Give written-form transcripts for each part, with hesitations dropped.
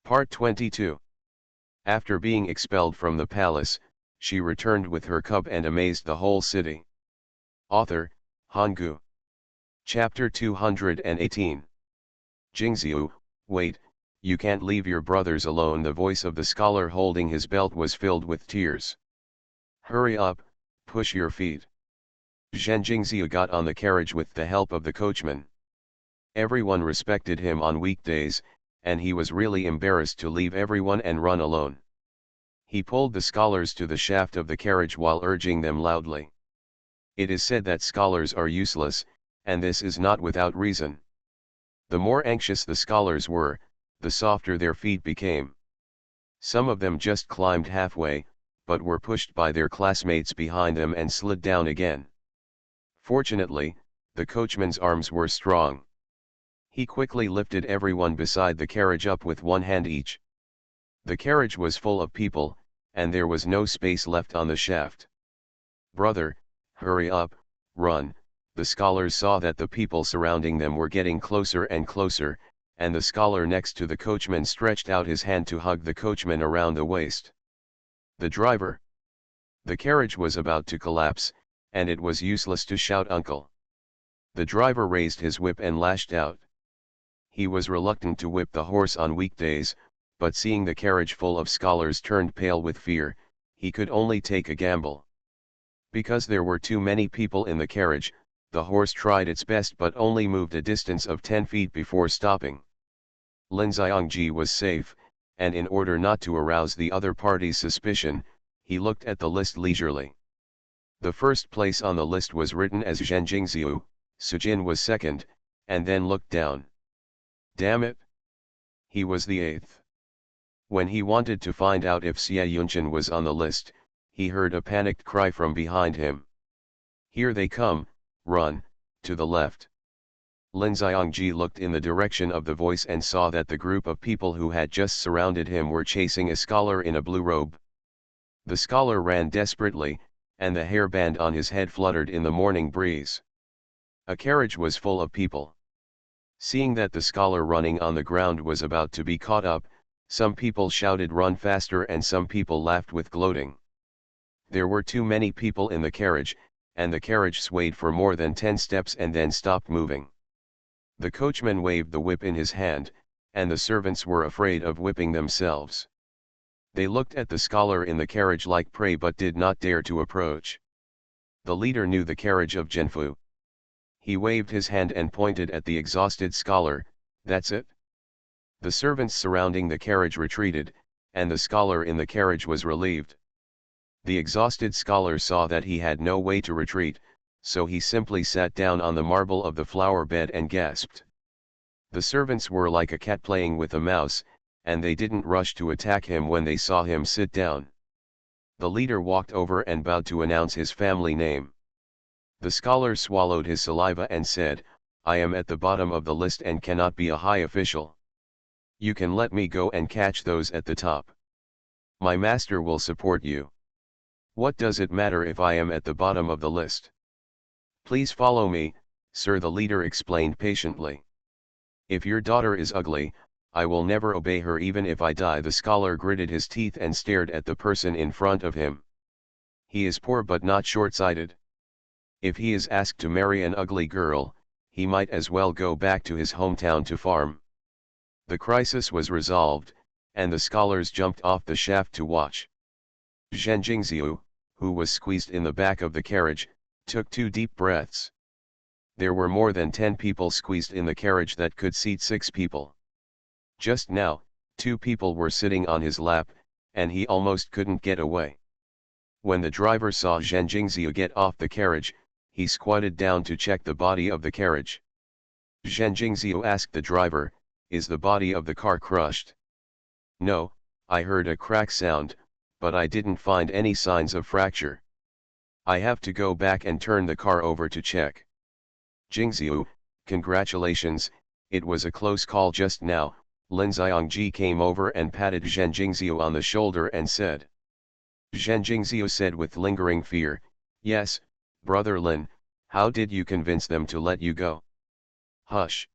Part 22. After being expelled from the palace, she returned with her cub and amazed the whole city. Author, Hangu. Chapter 218. Jingxiu, wait, you can't leave your brothers alone. The voice of the scholar holding his belt was filled with tears. Hurry up, push your feet. Jingxiu got on the carriage with the help of the coachman. Everyone respected him on weekdays, and he was really embarrassed to leave everyone and run alone. He pulled the scholars to the shaft of the carriage while urging them loudly. It is said that scholars are useless, and this is not without reason. The more anxious the scholars were, the softer their feet became. Some of them just climbed halfway, but were pushed by their classmates behind them and slid down again. Fortunately, the coachman's arms were strong. He quickly lifted everyone beside the carriage up with one hand each. The carriage was full of people, and there was no space left on the shaft. Brother, hurry up, run. The scholars saw that the people surrounding them were getting closer and closer, and the scholar next to the coachman stretched out his hand to hug the coachman around the waist. The driver. The carriage was about to collapse, and it was useless to shout uncle. The driver raised his whip and lashed out. He was reluctant to whip the horse on weekdays, but seeing the carriage full of scholars turned pale with fear, he could only take a gamble. Because there were too many people in the carriage, the horse tried its best but only moved a distance of 10 feet before stopping. Lin Xiangji was safe, and in order not to arouse the other party's suspicion, he looked at the list leisurely. The first place on the list was written as Zhen Jingxiu, Sujin was second, and then looked down. Damn it! He was the eighth. When he wanted to find out if Xie Yunqian was on the list, he heard a panicked cry from behind him. Here they come, run, to the left. Lin Xiangji looked in the direction of the voice and saw that the group of people who had just surrounded him were chasing a scholar in a blue robe. The scholar ran desperately, and the hairband on his head fluttered in the morning breeze. A carriage was full of people. Seeing that the scholar running on the ground was about to be caught up, some people shouted run faster and some people laughed with gloating. There were too many people in the carriage, and the carriage swayed for more than 10 steps and then stopped moving. The coachman waved the whip in his hand, and the servants were afraid of whipping themselves. They looked at the scholar in the carriage like prey but did not dare to approach. The leader knew the carriage of Zhenfu. He waved his hand and pointed at the exhausted scholar, that's it. The servants surrounding the carriage retreated, and the scholar in the carriage was relieved. The exhausted scholar saw that he had no way to retreat, so he simply sat down on the marble of the flower bed and gasped. The servants were like a cat playing with a mouse, and they didn't rush to attack him when they saw him sit down. The leader walked over and bowed to announce his family name. The scholar swallowed his saliva and said, I am at the bottom of the list and cannot be a high official. You can let me go and catch those at the top. My master will support you. What does it matter if I am at the bottom of the list? Please follow me, sir, the leader explained patiently. If your daughter is ugly, I will never obey her even if I die. The scholar gritted his teeth and stared at the person in front of him. He is poor but not short-sighted. If he is asked to marry an ugly girl, he might as well go back to his hometown to farm. The crisis was resolved, and the scholars jumped off the shaft to watch. Zhen Jingxiu, who was squeezed in the back of the carriage, took 2 deep breaths. There were more than 10 people squeezed in the carriage that could seat 6 people. Just now, 2 people were sitting on his lap, and he almost couldn't get away. When the driver saw Zhen Jingxiu get off the carriage, he squatted down to check the body of the carriage. Zhen Jingxiu asked the driver, is the body of the car crushed? No, I heard a crack sound, but I didn't find any signs of fracture. I have to go back and turn the car over to check. Jingxiu, congratulations, it was a close call just now. Lin Xiangji came over and patted Zhen Jingxiu on the shoulder and said. Zhen Jingxiu said with lingering fear, yes, Brother Lin, how did you convince them to let you go? Hush.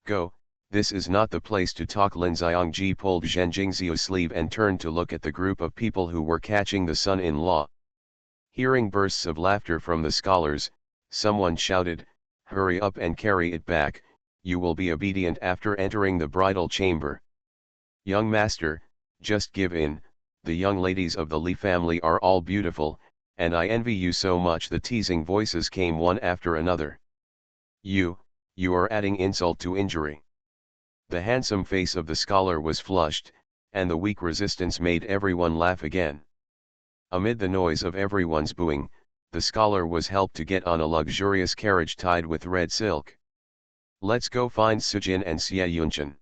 Go, This is not the place to talk. Lin Xiangji pulled Zhen Jingxiu's sleeve and turned to look at the group of people who were catching the son-in-law. Hearing bursts of laughter from the scholars, someone shouted, "Hurry up and carry it back, you will be obedient after entering the bridal chamber." "Young master, just give in, the young ladies of the Li family are all beautiful, and I envy you so much." The teasing voices came one after another. You are adding insult to injury." The handsome face of the scholar was flushed, and the weak resistance made everyone laugh again. Amid the noise of everyone's booing, the scholar was helped to get on a luxurious carriage tied with red silk. "Let's go find Sujin and Xie Yunchen.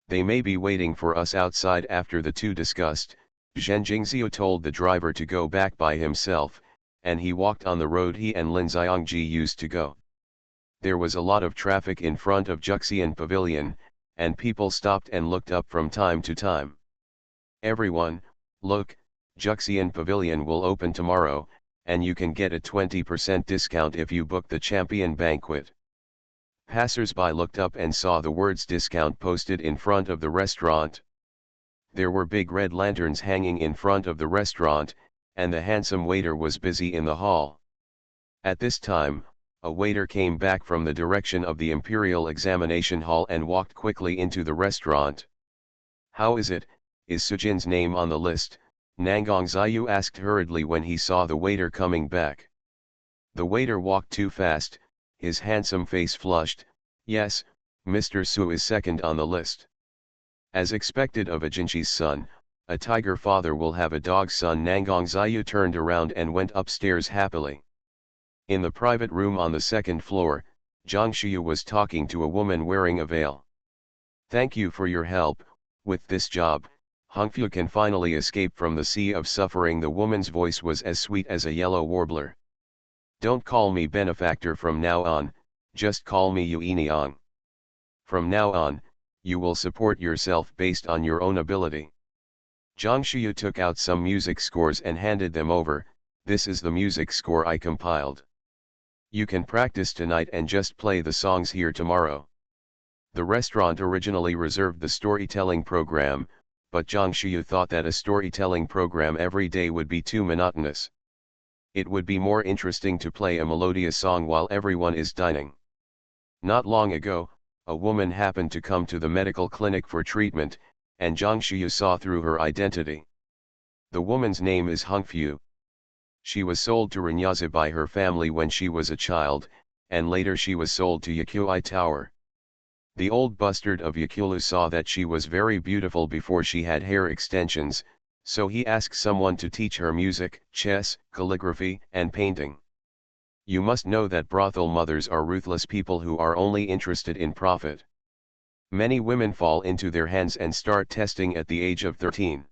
They may be waiting for us outside." After the two discussed, Zhen Jingxiu told the driver to go back by himself, and he walked on the road he and Lin Xiangji used to go. There was a lot of traffic in front of Juxian Pavilion, and people stopped and looked up from time to time. "Everyone, look, Juxian Pavilion will open tomorrow, and you can get a 20% discount if you book the champion banquet." Passers-by looked up and saw the words discount posted in front of the restaurant. There were big red lanterns hanging in front of the restaurant, and the handsome waiter was busy in the hall. At this time, a waiter came back from the direction of the Imperial Examination Hall and walked quickly into the restaurant. "How is it, is Sujin's name on the list?" Nangang Ziyu asked hurriedly when he saw the waiter coming back. The waiter walked too fast, his handsome face flushed. "Yes, Mr. Su is second on the list." As expected of a Jinchi's son, a tiger father will have a dog son. Nangang Ziyu turned around and went upstairs happily. In the private room on the second floor, Zhang Shiyu was talking to a woman wearing a veil. "Thank you for your help, with this job, Hongfu can finally escape from the sea of suffering." The woman's voice was as sweet as a yellow warbler. "Don't call me benefactor from now on, just call me Yuiniang. From now on, you will support yourself based on your own ability." Zhang Shiyu took out some music scores and handed them over. "This is the music score I compiled. You can practice tonight and just play the songs here tomorrow." The restaurant originally reserved the storytelling program, but Zhang Shiyu thought that a storytelling program every day would be too monotonous. It would be more interesting to play a melodious song while everyone is dining. Not long ago, a woman happened to come to the medical clinic for treatment, and Zhang Shiyu saw through her identity. The woman's name is Hongfu. She was sold to Renyaza by her family when she was a child, and later she was sold to Yakuai Tower. The old bastard of Yakulu saw that she was very beautiful before she had hair extensions, so he asked someone to teach her music, chess, calligraphy, and painting. You must know that brothel mothers are ruthless people who are only interested in profit. Many women fall into their hands and start testing at the age of 13.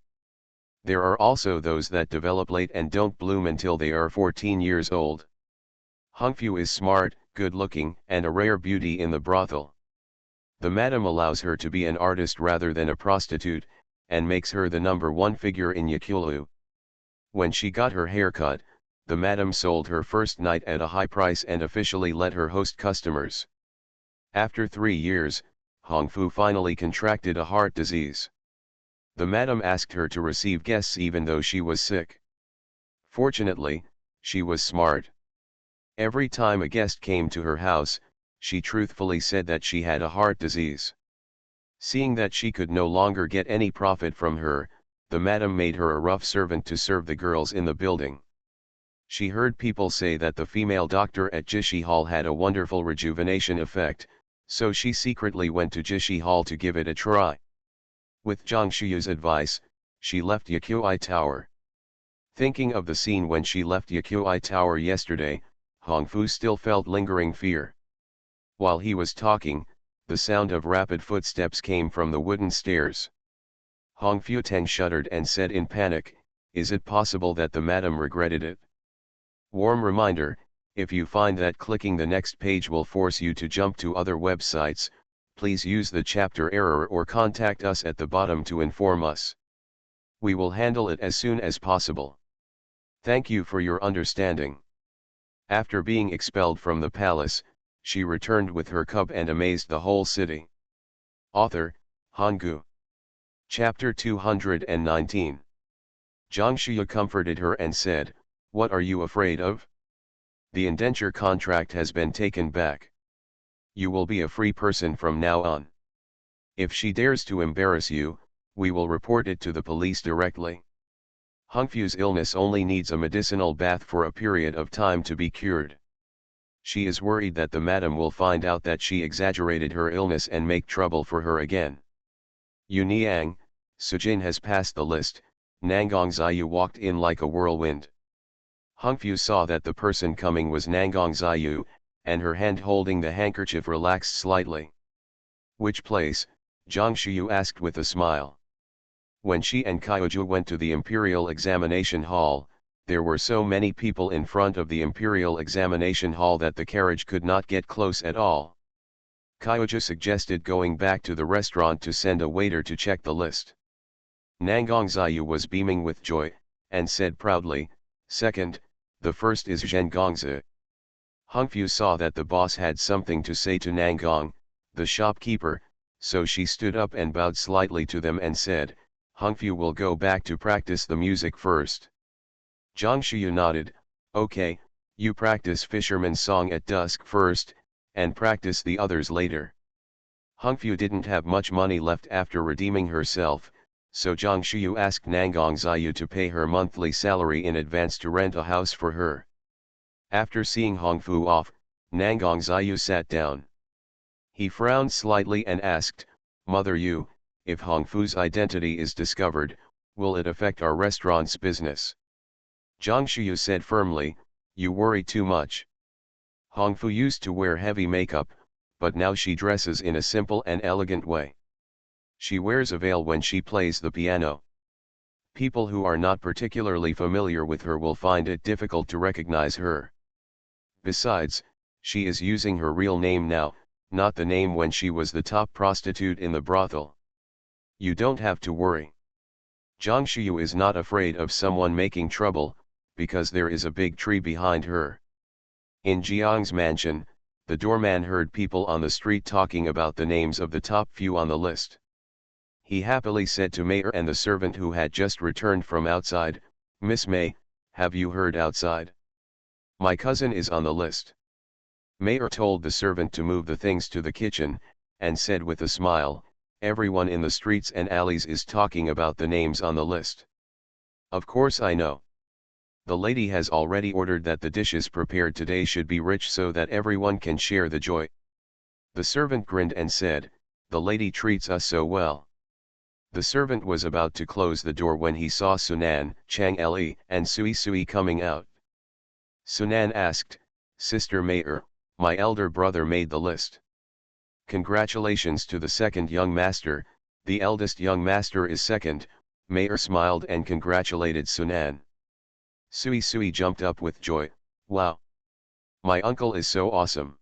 There are also those that develop late and don't bloom until they are 14 years old. Hongfu is smart, good-looking, and a rare beauty in the brothel. The madam allows her to be an artist rather than a prostitute, and makes her the #1 figure in Yakulu. When she got her haircut, the madam sold her first night at a high price and officially let her host customers. After 3 years, Hongfu finally contracted a heart disease. The madam asked her to receive guests even though she was sick. Fortunately, she was smart. Every time a guest came to her house, she truthfully said that she had a heart disease. Seeing that she could no longer get any profit from her, the madam made her a rough servant to serve the girls in the building. She heard people say that the female doctor at Jishi Hall had a wonderful rejuvenation effect, so she secretly went to Jishi Hall to give it a try. With Zhang Shiyu's advice, she left Yakuai Tower. Thinking of the scene when she left Yakuai Tower yesterday, Hongfu still felt lingering fear. While he was talking, the sound of rapid footsteps came from the wooden stairs. Hongfu Teng shuddered and said in panic, "Is it possible that the madam regretted it?" Warm reminder, if you find that clicking the next page will force you to jump to other websites, please use the chapter error or contact us at the bottom to inform us. We will handle it as soon as possible. Thank you for your understanding. After being expelled from the palace, she returned with her cub and amazed the whole city. Author, Hanggu. Chapter 219. Zhang Shuya comforted her and said, "What are you afraid of? The indenture contract has been taken back. You will be a free person from now on. If she dares to embarrass you, we will report it to the police directly. Hongfu's illness only needs a medicinal bath for a period of time to be cured. She is worried that the madam will find out that she exaggerated her illness and make trouble for her again. Yu Niang, Sujin has passed the list." Nangong Ziyu walked in like a whirlwind. Hongfu saw that the person coming was Nangong Ziyu, and her hand holding the handkerchief relaxed slightly. "Which place?" Zhang Shuyu asked with a smile. When she and Kyoju went to the Imperial Examination Hall, there were so many people in front of the Imperial Examination Hall that the carriage could not get close at all. Kyoju suggested going back to the restaurant to send a waiter to check the list. Nangong Ziyu was beaming with joy, and said proudly, "Second, the first is Zhen Gongzi." Hongfu saw that the boss had something to say to Nangong, the shopkeeper, so she stood up and bowed slightly to them and said, "Hongfu will go back to practice the music first." Zhang Shuyu nodded, "Okay, you practice Fisherman's Song at dusk first, and practice the others later." Hongfu didn't have much money left after redeeming herself, so Zhang Shuyu asked Nangong Ziyu to pay her monthly salary in advance to rent a house for her. After seeing Hongfu off, Nangong Ziyu sat down. He frowned slightly and asked, "Mother Yu, if Hongfu's identity is discovered, will it affect our restaurant's business?" Zhang Shuyu said firmly, "You worry too much. Hongfu used to wear heavy makeup, but now she dresses in a simple and elegant way. She wears a veil when she plays the piano. People who are not particularly familiar with her will find it difficult to recognize her. Besides, she is using her real name now, not the name when she was the top prostitute in the brothel. You don't have to worry. Zhang Shuyu is not afraid of someone making trouble, because there is a big tree behind her." In Jiang's mansion, the doorman heard people on the street talking about the names of the top few on the list. He happily said to Mayer and the servant who had just returned from outside, "Miss May, have you heard outside? My cousin is on the list." Mayer told the servant to move the things to the kitchen, and said with a smile, "Everyone in the streets and alleys is talking about the names on the list. Of course I know. The lady has already ordered that the dishes prepared today should be rich so that everyone can share the joy." The servant grinned and said, "The lady treats us so well." The servant was about to close the door when he saw Sunan, Chang Li, and Sui Sui coming out. Sunan asked, "Sister Mayer, my elder brother made the list." "Congratulations to the second young master, the eldest young master is second." Mayer smiled and congratulated Sunan. Sui Sui jumped up with joy, "Wow! My uncle is so awesome."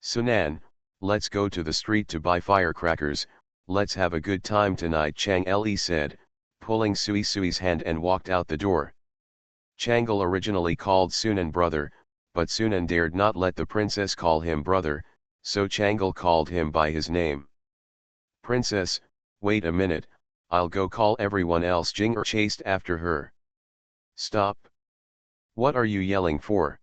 "Sunan, let's go to the street to buy firecrackers, let's have a good time tonight," Chang Li said, pulling Sui Sui's hand and walked out the door. Changle originally called Sunan brother, but Sunan dared not let the princess call him brother, so Changle called him by his name. "Princess, wait a minute, I'll go call everyone else," Jinger chased after her. "Stop! What are you yelling for?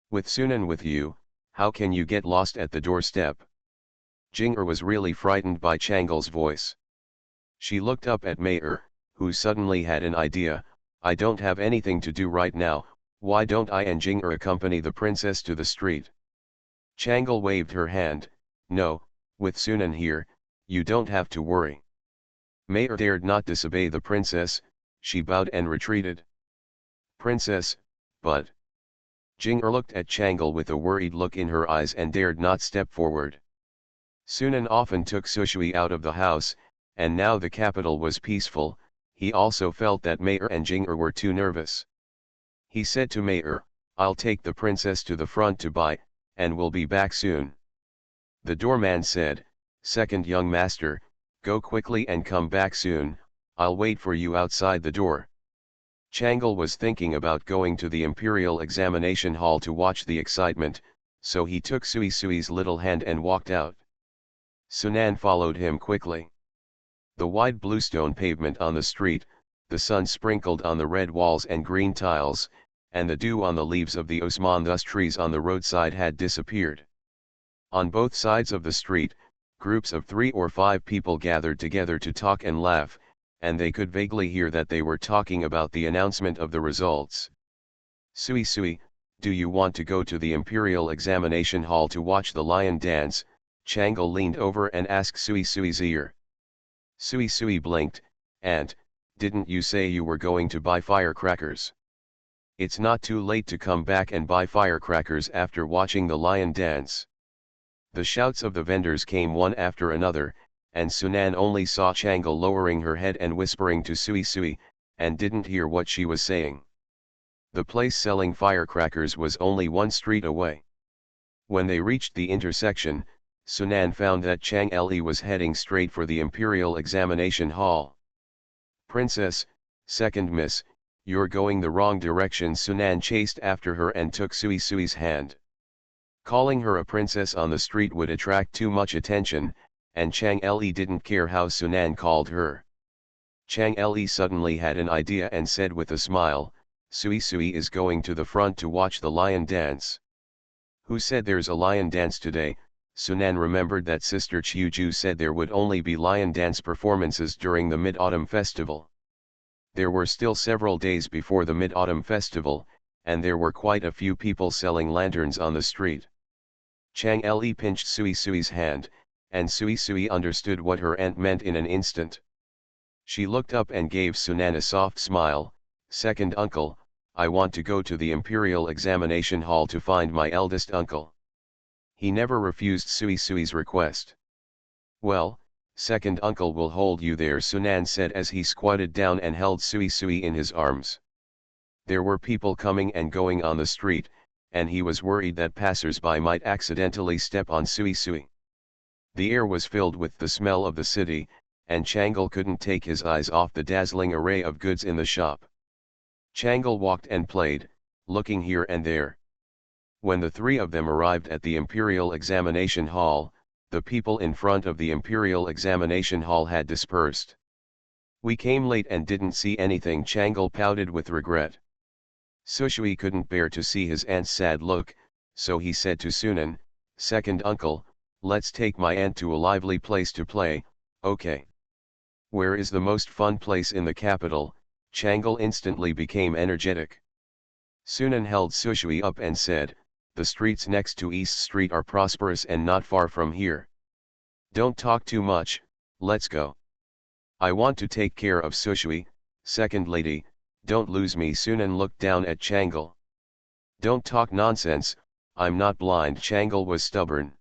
With Sunan with you, how can you get lost at the doorstep?" Jinger was really frightened by Changle's voice. She looked up at Mayer, who suddenly had an idea. "I don't have anything to do right now, why don't I and Jinger accompany the princess to the street?" Changle waved her hand, "No, with Sunan here, you don't have to worry." Mayer dared not disobey the princess, she bowed and retreated. "Princess, but..." Jinger looked at Changle with a worried look in her eyes and dared not step forward. Sunan often took Sushui out of the house, and now the capital was peaceful. He also felt that Mayer and Jinger were too nervous. He said to Mayer, "I'll take the princess to the front to buy, and we'll be back soon." The doorman said, "Second young master, go quickly and come back soon, I'll wait for you outside the door." Changle was thinking about going to the Imperial Examination Hall to watch the excitement, so he took Sui Sui's little hand and walked out. Sunan followed him quickly. The wide bluestone pavement on the street, the sun sprinkled on the red walls and green tiles, and the dew on the leaves of the osmanthus trees on the roadside had disappeared. On both sides of the street, groups of 3 or 5 people gathered together to talk and laugh, and they could vaguely hear that they were talking about the announcement of the results. "Sui Sui, do you want to go to the Imperial Examination Hall to watch the lion dance?" Changle leaned over and asked Sui Sui's ear. Sui Sui blinked, and, "Didn't you say you were going to buy firecrackers? It's not too late to come back and buy firecrackers after watching the lion dance." The shouts of the vendors came one after another, and Sunan only saw Changle lowering her head and whispering to Sui Sui, and didn't hear what she was saying. The place selling firecrackers was only 1 street away. When they reached the intersection, Sunan found that Chang Li was heading straight for the Imperial Examination Hall. "Princess, second miss, you're going the wrong direction." Sunan chased after her and took Sui Sui's hand. Calling her a princess on the street would attract too much attention, and Chang Li didn't care how Sunan called her. Chang Li suddenly had an idea and said with a smile, "Sui Sui is going to the front to watch the lion dance." "Who said there's a lion dance today?" Sunan remembered that Sister Chiuju said there would only be lion dance performances during the Mid-Autumn Festival. There were still several days before the Mid-Autumn Festival, and there were quite a few people selling lanterns on the street. Chang Li pinched Sui Sui's hand, and Sui Sui understood what her aunt meant in an instant. She looked up and gave Sunan a soft smile. "Second uncle, I want to go to the Imperial Examination Hall to find my eldest uncle." He never refused Sui Sui's request. "Well, second uncle will hold you there," Sunan said as he squatted down and held Sui Sui in his arms. There were people coming and going on the street, and he was worried that passers-by might accidentally step on Sui Sui. The air was filled with the smell of the city, and Changle couldn't take his eyes off the dazzling array of goods in the shop. Changle walked and played, looking here and there. When the 3 of them arrived at the Imperial Examination Hall, the people in front of the Imperial Examination Hall had dispersed. "We came late and didn't see anything," Changle pouted with regret. Sushui couldn't bear to see his aunt's sad look, so he said to Sunan, "Second uncle, let's take my aunt to a lively place to play, okay?" "Where is the most fun place in the capital?" Changle instantly became energetic. Sunan held Sushui up and said, "The streets next to East Street are prosperous and not far from here. Don't talk too much, let's go." "I want to take care of Sushui, second lady, don't lose me." Sunan looked down at Changle. "Don't talk nonsense, I'm not blind." Changle was stubborn.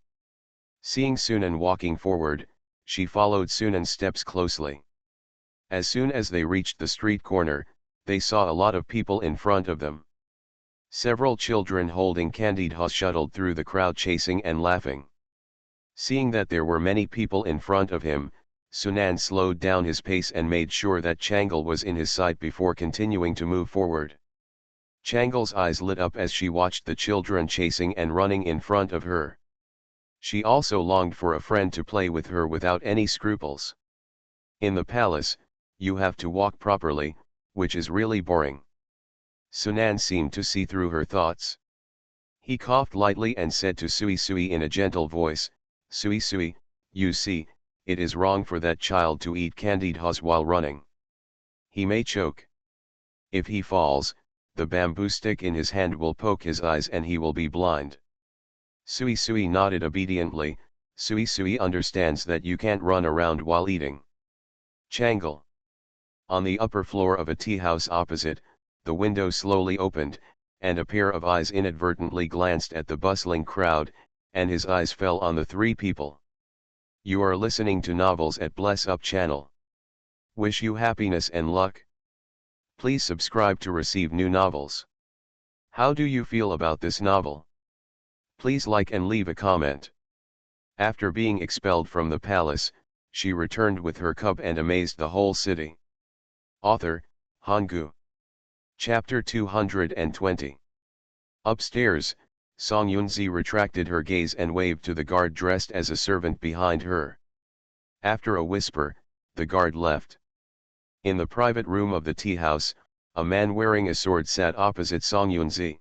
Seeing Sunan walking forward, she followed Sunan's steps closely. As soon as they reached the street corner, they saw a lot of people in front of them. Several children holding candied hus shuttled through the crowd chasing and laughing. Seeing that there were many people in front of him, Sunan slowed down his pace and made sure that Changle was in his sight before continuing to move forward. Changle's eyes lit up as she watched the children chasing and running in front of her. She also longed for a friend to play with her without any scruples. In the palace, you have to walk properly, which is really boring. Sunan seemed to see through her thoughts. He coughed lightly and said to Sui Sui in a gentle voice, "Sui Sui, you see, it is wrong for that child to eat candied hus while running. He may choke. If he falls, the bamboo stick in his hand will poke his eyes and he will be blind." Sui Sui nodded obediently. Sui Sui understands that you can't run around while eating. Changle. On the upper floor of a tea house opposite, the window slowly opened, and a pair of eyes inadvertently glanced at the bustling crowd, and his eyes fell on the 3 people. You are listening to novels at Bless Up channel. Wish you happiness and luck. Please subscribe to receive new novels. How do you feel about this novel? Please like and leave a comment. After being expelled from the palace, she returned with her cub and amazed the whole city. Author, Hanggu. Chapter 220. Upstairs, Song Yunzi retracted her gaze and waved to the guard dressed as a servant behind her. After a whisper, the guard left. In the private room of the tea house, a man wearing a sword sat opposite Song Yunzi.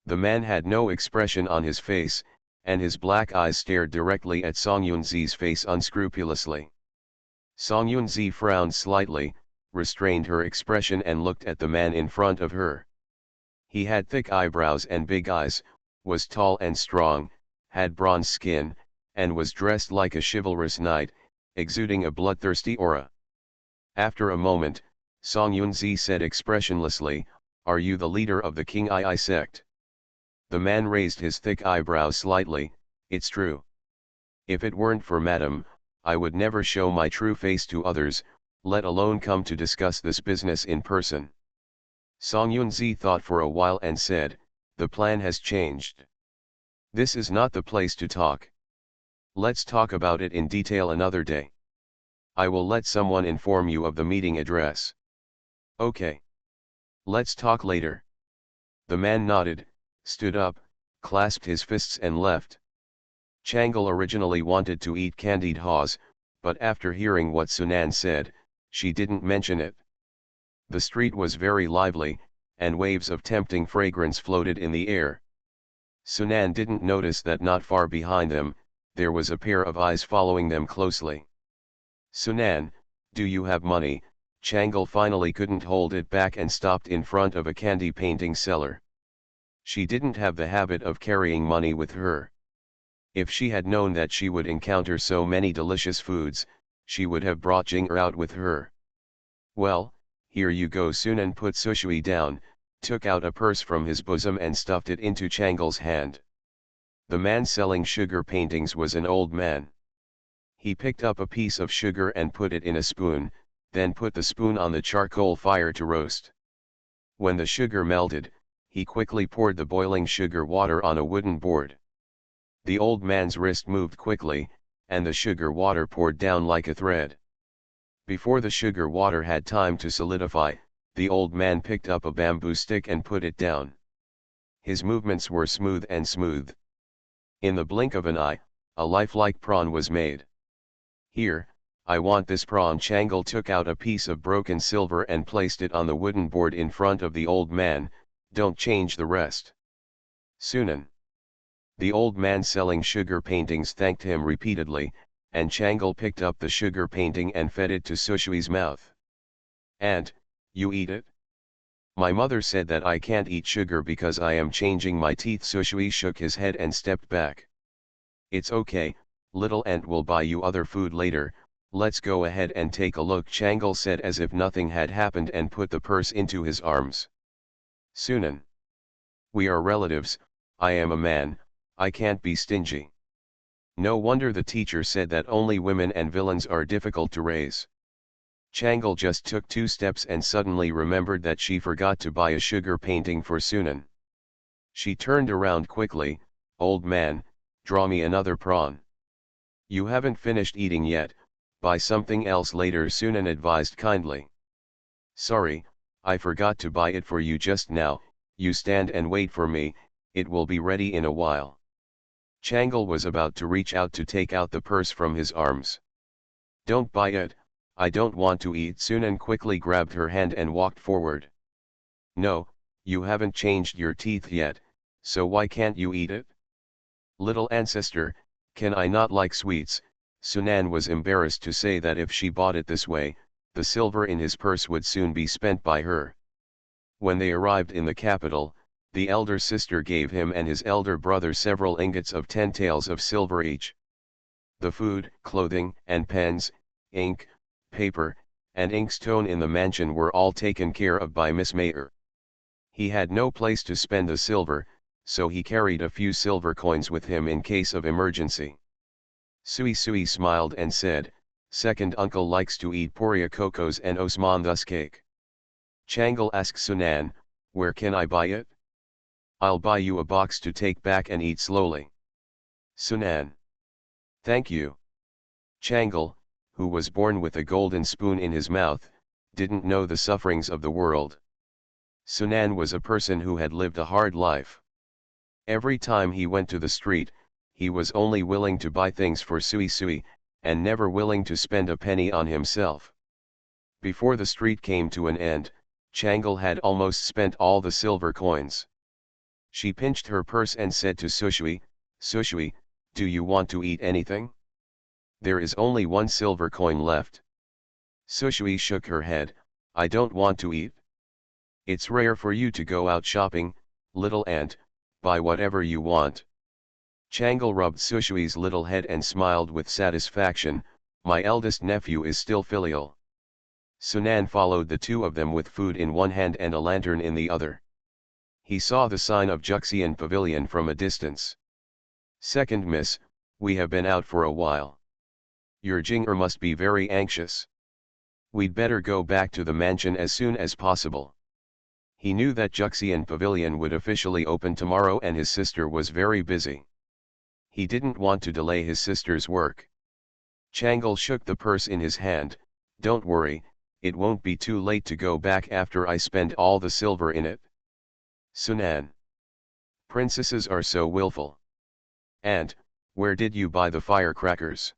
The man had no expression on his face, and his black eyes stared directly at Song Yunzi's face unscrupulously. Song Yunzi frowned slightly, restrained her expression and looked at the man in front of her. He had thick eyebrows and big eyes, was tall and strong, had bronze skin, and was dressed like a chivalrous knight, exuding a bloodthirsty aura. After a moment, Song Yunzi said expressionlessly, "Are you the leader of the King Ai sect?" The man raised his thick eyebrows slightly. "It's true. If it weren't for Madam, I would never show my true face to others, let alone come to discuss this business in person." Song Yunzi thought for a while and said, "The plan has changed. This is not the place to talk. Let's talk about it in detail another day. I will let someone inform you of the meeting address." "Okay. Let's talk later." The man nodded, stood up, clasped his fists and left. Changle originally wanted to eat candied haws, but after hearing what Sunan said, she didn't mention it. The street was very lively, and waves of tempting fragrance floated in the air. Sunan didn't notice that not far behind them, there was a pair of eyes following them closely. "Sunan, do you have money?" Changle finally couldn't hold it back and stopped in front of a candy painting seller. She didn't have the habit of carrying money with her. If she had known that she would encounter so many delicious foods, she would have brought Jinger out with her. "Well, here you go." Sunan put Sushui down, took out a purse from his bosom and stuffed it into Changle's hand. The man selling sugar paintings was an old man. He picked up a piece of sugar and put it in a spoon, then put the spoon on the charcoal fire to roast. When the sugar melted, he quickly poured the boiling sugar water on a wooden board. The old man's wrist moved quickly, and the sugar water poured down like a thread. Before the sugar water had time to solidify, the old man picked up a bamboo stick and put it down. His movements were smooth and smooth. In the blink of an eye, a lifelike prawn was made. "Here, I want this prawn." Changle took out a piece of broken silver and placed it on the wooden board in front of the old man. "Don't change the rest." "Sunan." The old man selling sugar paintings thanked him repeatedly, and Changle picked up the sugar painting and fed it to Sushui's mouth. "Aunt, you eat it?" "My mother said that I can't eat sugar because I am changing my teeth." Sushui shook his head and stepped back. "It's okay, little aunt will buy you other food later, let's go ahead and take a look." Changle said as if nothing had happened and put the purse into his arms. "Sunan. We are relatives, I am a man, I can't be stingy." No wonder the teacher said that only women and villains are difficult to raise. Changle just took 2 steps and suddenly remembered that she forgot to buy a sugar painting for Sunan. She turned around quickly. "Old man, draw me another prawn." "You haven't finished eating yet, buy something else later," Sunan advised kindly. "Sorry, I forgot to buy it for you just now, you stand and wait for me, it will be ready in a while." Changle was about to reach out to take out the purse from his arms. "Don't buy it, I don't want to eat." Sunan quickly grabbed her hand and walked forward. "No, you haven't changed your teeth yet, so why can't you eat it?" "Little ancestor, can I not like sweets?" Sunan was embarrassed to say that if she bought it this way, the silver in his purse would soon be spent by her. When they arrived in the capital, the elder sister gave him and his elder brother several ingots of 10 taels of silver each. The food, clothing, and pens, ink, paper, and inkstone in the mansion were all taken care of by Miss Mayer. He had no place to spend the silver, so he carried a few silver coins with him in case of emergency. Sui Sui smiled and said, "Second uncle likes to eat Poria cocos and Osman thus cake." Changle asked Sunan, "Where can I buy it?" "I'll buy you a box to take back and eat slowly." Sunan. "Thank you." Changle, who was born with a golden spoon in his mouth, didn't know the sufferings of the world. Sunan was a person who had lived a hard life. Every time he went to the street, he was only willing to buy things for Sui Sui, and never willing to spend a penny on himself. Before the street came to an end, Changle had almost spent all the silver coins. She pinched her purse and said to Sushui, "Sushui, do you want to eat anything? There is only one silver coin left." Sushui shook her head, "I don't want to eat. It's rare for you to go out shopping, little ant, buy whatever you want." Changle rubbed Sushui's little head and smiled with satisfaction, "My eldest nephew is still filial." Sunan followed the two of them with food in one hand and a lantern in the other. He saw the sign of Juxian Pavilion from a distance. "Second miss, we have been out for a while. Your Jinger must be very anxious. We'd better go back to the mansion as soon as possible." He knew that Juxian Pavilion would officially open tomorrow and his sister was very busy. He didn't want to delay his sister's work. Changle shook the purse in his hand, "Don't worry, it won't be too late to go back after I spend all the silver in it." Sunan. Princesses are so willful. "And, where did you buy the firecrackers?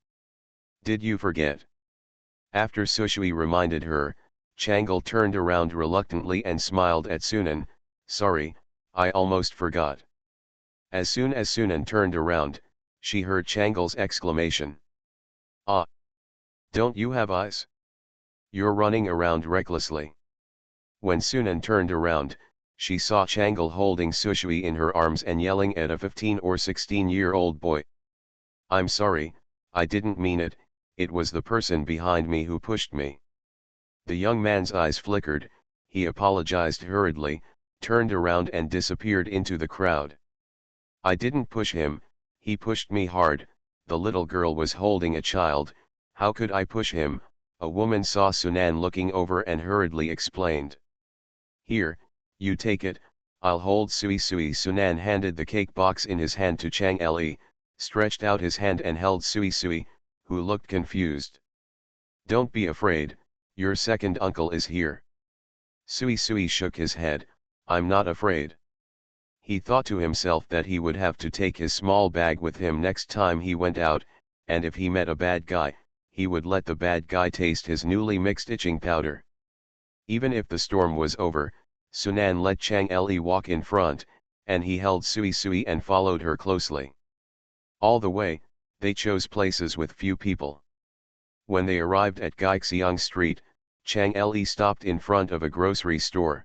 Did you forget?" After Sushui reminded her, Changle turned around reluctantly and smiled at Sunan, "Sorry, I almost forgot." As soon as Sunan turned around, she heard Changle's exclamation. "Ah! Don't you have eyes? You're running around recklessly." When Sunan turned around, she saw Changle holding Sushui in her arms and yelling at a 15 or 16-year-old boy. "I'm sorry, I didn't mean it, it was the person behind me who pushed me." The young man's eyes flickered, he apologized hurriedly, turned around and disappeared into the crowd. "I didn't push him, he pushed me hard, the little girl was holding a child, how could I push him?" A woman saw Sunan looking over and hurriedly explained. "Here, you take it, I'll hold Sui Sui." Sunan handed the cake box in his hand to Chang Li, stretched out his hand and held Sui Sui, who looked confused. "Don't be afraid, your second uncle is here." Sui Sui shook his head, "I'm not afraid." He thought to himself that he would have to take his small bag with him next time he went out, and if he met a bad guy, he would let the bad guy taste his newly mixed itching powder. Even if the storm was over, Sunan let Chang Li walk in front, and he held Sui Sui and followed her closely. All the way, they chose places with few people. When they arrived at Gaixiang Street, Chang Li stopped in front of a grocery store.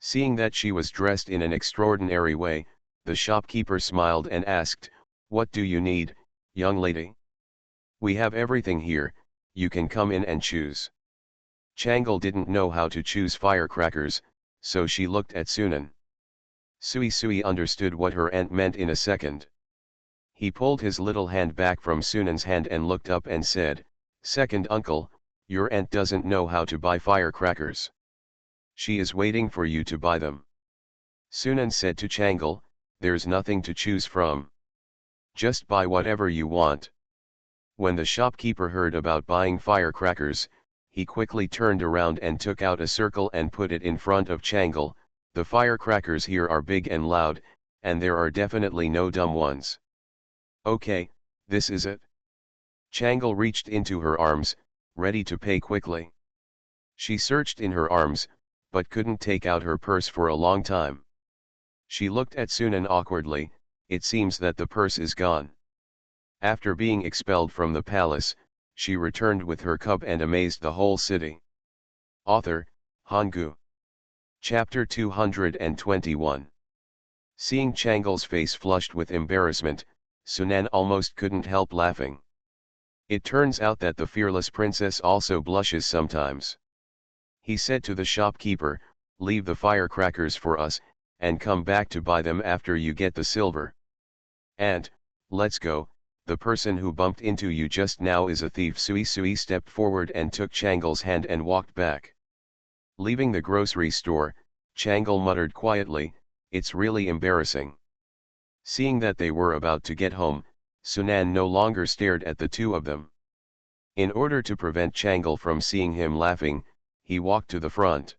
Seeing that she was dressed in an extraordinary way, the shopkeeper smiled and asked, "What do you need, young lady? We have everything here, you can come in and choose." Changle didn't know how to choose firecrackers, so she looked at Sunan. Sui Sui understood what her aunt meant in a second. He pulled his little hand back from Sunan's hand and looked up and said, "Second uncle, your aunt doesn't know how to buy firecrackers. She is waiting for you to buy them." Sunan said to Changle, "There's nothing to choose from. Just buy whatever you want." When the shopkeeper heard about buying firecrackers, he quickly turned around and took out a circle and put it in front of Changle. "The firecrackers here are big and loud, and there are definitely no dumb ones. Okay, this is it." Changle reached into her arms, ready to pay quickly. She searched in her arms, but couldn't take out her purse for a long time. She looked at Sunan awkwardly, it seems that the purse is gone. After being expelled from the palace, she returned with her cup and amazed the whole city. Author, Hanggu. Chapter 221. Seeing Changle's face flushed with embarrassment, Sunan almost couldn't help laughing. It turns out that the fearless princess also blushes sometimes. He said to the shopkeeper, "Leave the firecrackers for us, and come back to buy them after you get the silver. And, let's go, the person who bumped into you just now is a thief." Sui Sui stepped forward and took Changle's hand and walked back. Leaving the grocery store, Changle muttered quietly, "It's really embarrassing." Seeing that they were about to get home, Sunan no longer stared at the two of them. In order to prevent Changle from seeing him laughing, he walked to the front.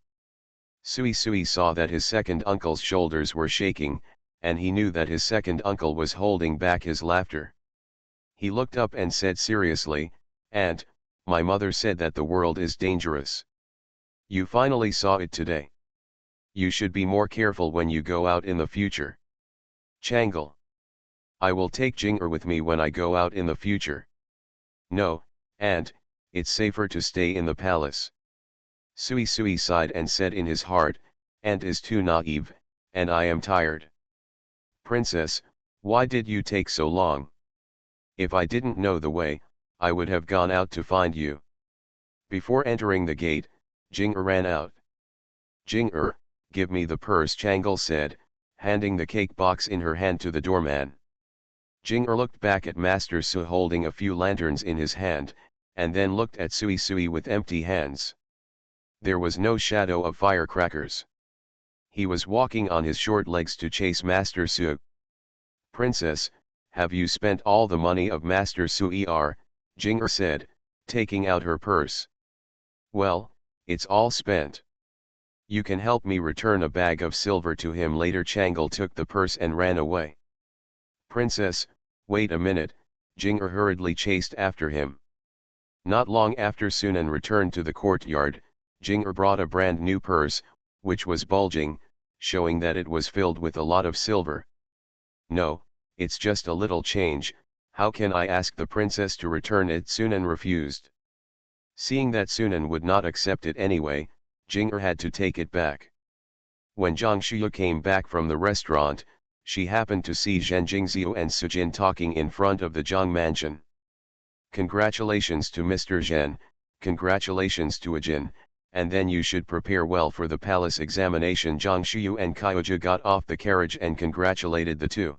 Sui Sui saw that his second uncle's shoulders were shaking, and he knew that his second uncle was holding back his laughter. He looked up and said seriously, "Aunt, my mother said that the world is dangerous. You finally saw it today. You should be more careful when you go out in the future." Changle. I will take Jing'er with me when I go out in the future. No, Aunt, it's safer to stay in the palace. Sui Sui sighed and said in his heart, Aunt is too naive, and I am tired. Princess, why did you take so long? If I didn't know the way, I would have gone out to find you. Before entering the gate, Jing'er ran out. Jing'er, give me the purse, Changle said, handing the cake box in her hand to the doorman. Jing'er looked back at Master Su holding a few lanterns in his hand, and then looked at Sui Sui with empty hands. There was no shadow of firecrackers. He was walking on his short legs to chase Master Su. Princess, have you spent all the money of Master Su? Jing'er said, taking out her purse. Well, it's all spent. You can help me return a bag of silver to him later. Changle took the purse and ran away. Princess, wait a minute, Jing'er hurriedly chased after him. Not long after Sunan returned to the courtyard, Jing'er brought a brand new purse, which was bulging, showing that it was filled with a lot of silver. No, it's just a little change, how can I ask the princess to return it? Sunan refused. Seeing that Sunan would not accept it anyway, Jing'er had to take it back. When Zhang Shuya came back from the restaurant, she happened to see Zhen Jingxiu and Sujin talking in front of the Zhang mansion. Congratulations to Mr. Zhen, congratulations to Ajin, and then you should prepare well for the palace examination. Zhang Shuyu and Kyoja got off the carriage and congratulated the two.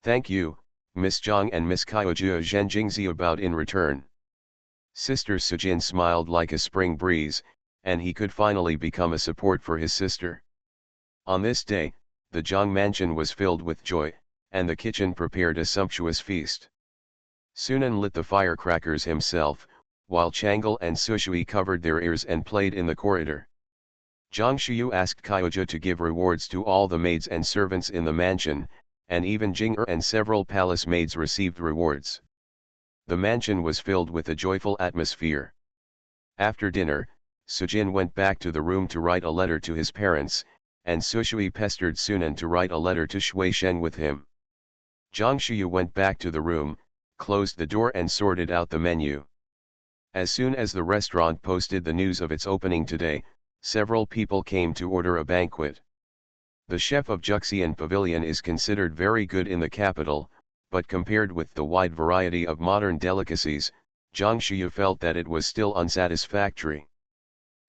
Thank you, Miss Zhang and Miss Kyoja. Zhen Jingxiu bowed in return. Sister Sujin smiled like a spring breeze, and he could finally become a support for his sister. On this day, the Zhang mansion was filled with joy, and the kitchen prepared a sumptuous feast. Sunan lit the firecrackers himself, while Changle and Sushui covered their ears and played in the corridor. Zhang Shuyu asked Kyoja to give rewards to all the maids and servants in the mansion, and even Jing'er and several palace maids received rewards. The mansion was filled with a joyful atmosphere. After dinner, Sujin went back to the room to write a letter to his parents, and Sushui pestered Sunan to write a letter to Shui Shen with him. Zhang Shuyu went back to the room, closed the door and sorted out the menu. As soon as the restaurant posted the news of its opening today, several people came to order a banquet. The chef of Juxian Pavilion is considered very good in the capital, but compared with the wide variety of modern delicacies, Zhang Shuyu felt that it was still unsatisfactory.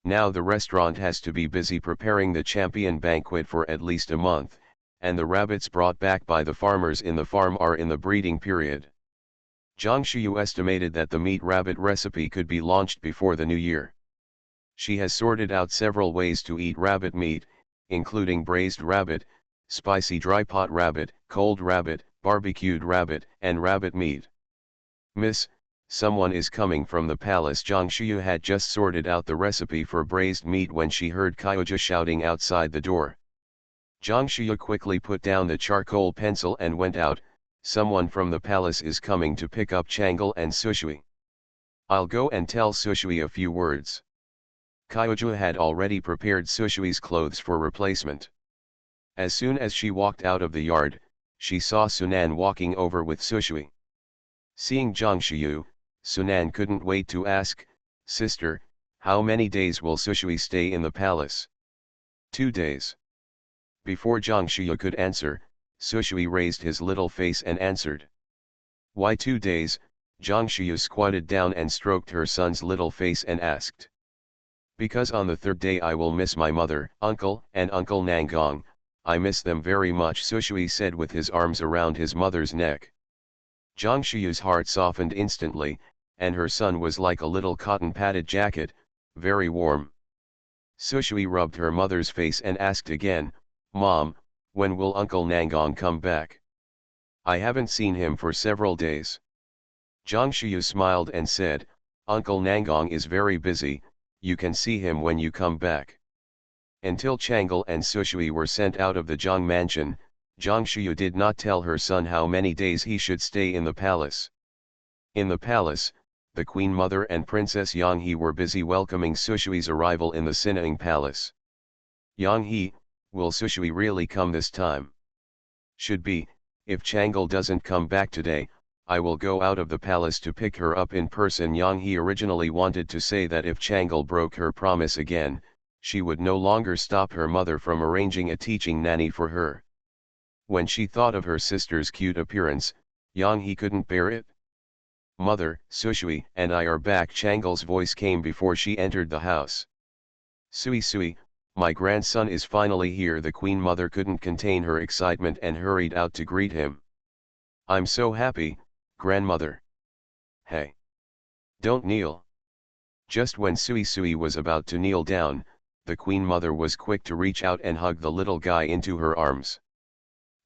Now the restaurant has to be busy preparing the champion banquet for at least a month, and the rabbits brought back by the farmers in the farm are in the breeding period. Zhang Shuyu estimated that the meat rabbit recipe could be launched before the new year. She has sorted out several ways to eat rabbit meat, including braised rabbit, spicy dry pot rabbit, cold rabbit, barbecued rabbit, and rabbit meat. Miss, someone is coming from the palace. Zhang Shuyu had just sorted out the recipe for braised meat when she heard Kyoja shouting outside the door. Zhang Shuyu quickly put down the charcoal pencil and went out. Someone from the palace is coming to pick up Changle and Sushui. I'll go and tell Sushui a few words. Kyoja had already prepared Sushui's clothes for replacement. As soon as she walked out of the yard, she saw Sunan walking over with Sushui. Seeing Zhang Shuyu, Sunan couldn't wait to ask, Sister, how many days will Sushui stay in the palace? 2 days. Before Zhang Shuyu could answer, Sushui raised his little face and answered. Why 2 days? Zhang Shuyu squatted down and stroked her son's little face and asked. Because on the 3rd day I will miss my mother, uncle, and Uncle Nangong. I miss them very much, Sushui said with his arms around his mother's neck. Zhang Shuyu's heart softened instantly, and her son was like a little cotton-padded jacket, very warm. Sushui rubbed her mother's face and asked again, Mom, when will Uncle Nangong come back? I haven't seen him for several days. Zhang Shuyu smiled and said, Uncle Nangong is very busy, you can see him when you come back. Until Changle and Sushui were sent out of the Zhang mansion, Zhang Shuyu did not tell her son how many days he should stay in the palace. In the palace, the Queen Mother and Princess Yang He were busy welcoming Sushui's arrival in the Sinning Palace. Yang He, will Sushui really come this time? Should be, if Changle doesn't come back today, I will go out of the palace to pick her up in person. Yang He originally wanted to say that if Changle broke her promise again, she would no longer stop her mother from arranging a teaching nanny for her. When she thought of her sister's cute appearance, Yang He couldn't bear it. Mother, Sushui and I are back. Changle's voice came before she entered the house. Sui, my grandson is finally here. The Queen Mother couldn't contain her excitement and hurried out to greet him. I'm so happy, grandmother. Hey. Don't kneel. Just when Sui was about to kneel down, the Queen Mother was quick to reach out and hug the little guy into her arms.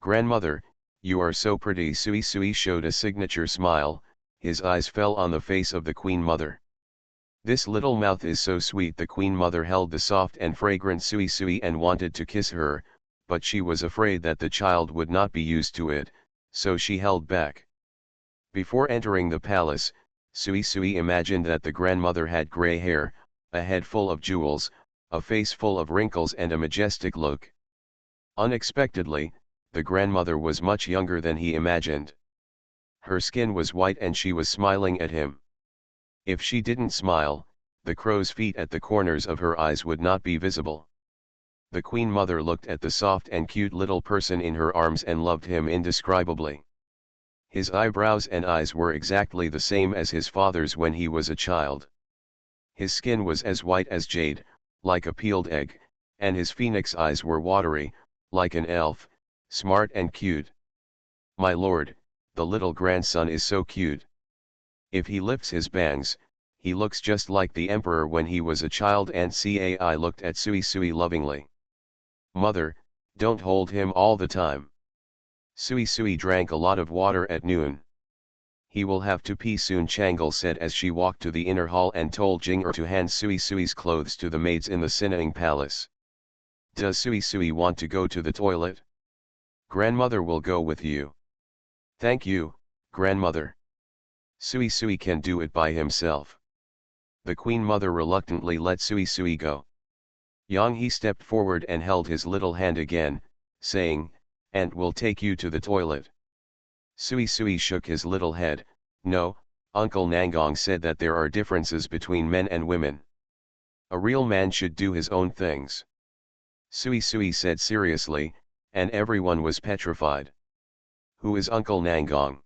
Grandmother, you are so pretty. Sui showed a signature smile. His eyes fell on the face of the Queen Mother. This little mouth is so sweet. The Queen Mother held the soft and fragrant Sui and wanted to kiss her, but she was afraid that the child would not be used to it, so she held back. Before entering the palace, Sui imagined that the grandmother had gray hair, a head full of jewels, a face full of wrinkles and a majestic look. Unexpectedly, the grandmother was much younger than he imagined. Her skin was white and she was smiling at him. If she didn't smile, the crow's feet at the corners of her eyes would not be visible. The Queen Mother looked at the soft and cute little person in her arms and loved him indescribably. His eyebrows and eyes were exactly the same as his father's when he was a child. His skin was as white as jade, like a peeled egg, and his phoenix eyes were watery, like an elf, smart and cute. My lord, the little grandson is so cute. If he lifts his bangs, he looks just like the emperor when he was a child. And Cai looked at Sui lovingly. Mother, don't hold him all the time. Sui drank a lot of water at noon. He will have to pee soon, Changle said as she walked to the inner hall and told Jing'er to hand Sui's clothes to the maids in the Sinning Palace. Does Sui want to go to the toilet? Grandmother will go with you. Thank you, grandmother. Sui can do it by himself. The Queen Mother reluctantly let Sui go. Yang He stepped forward and held his little hand again, saying, Aunt will take you to the toilet. Sui shook his little head. No, Uncle Nangong said that there are differences between men and women. A real man should do his own things. Sui said seriously, and everyone was petrified. Who is Uncle Nangong?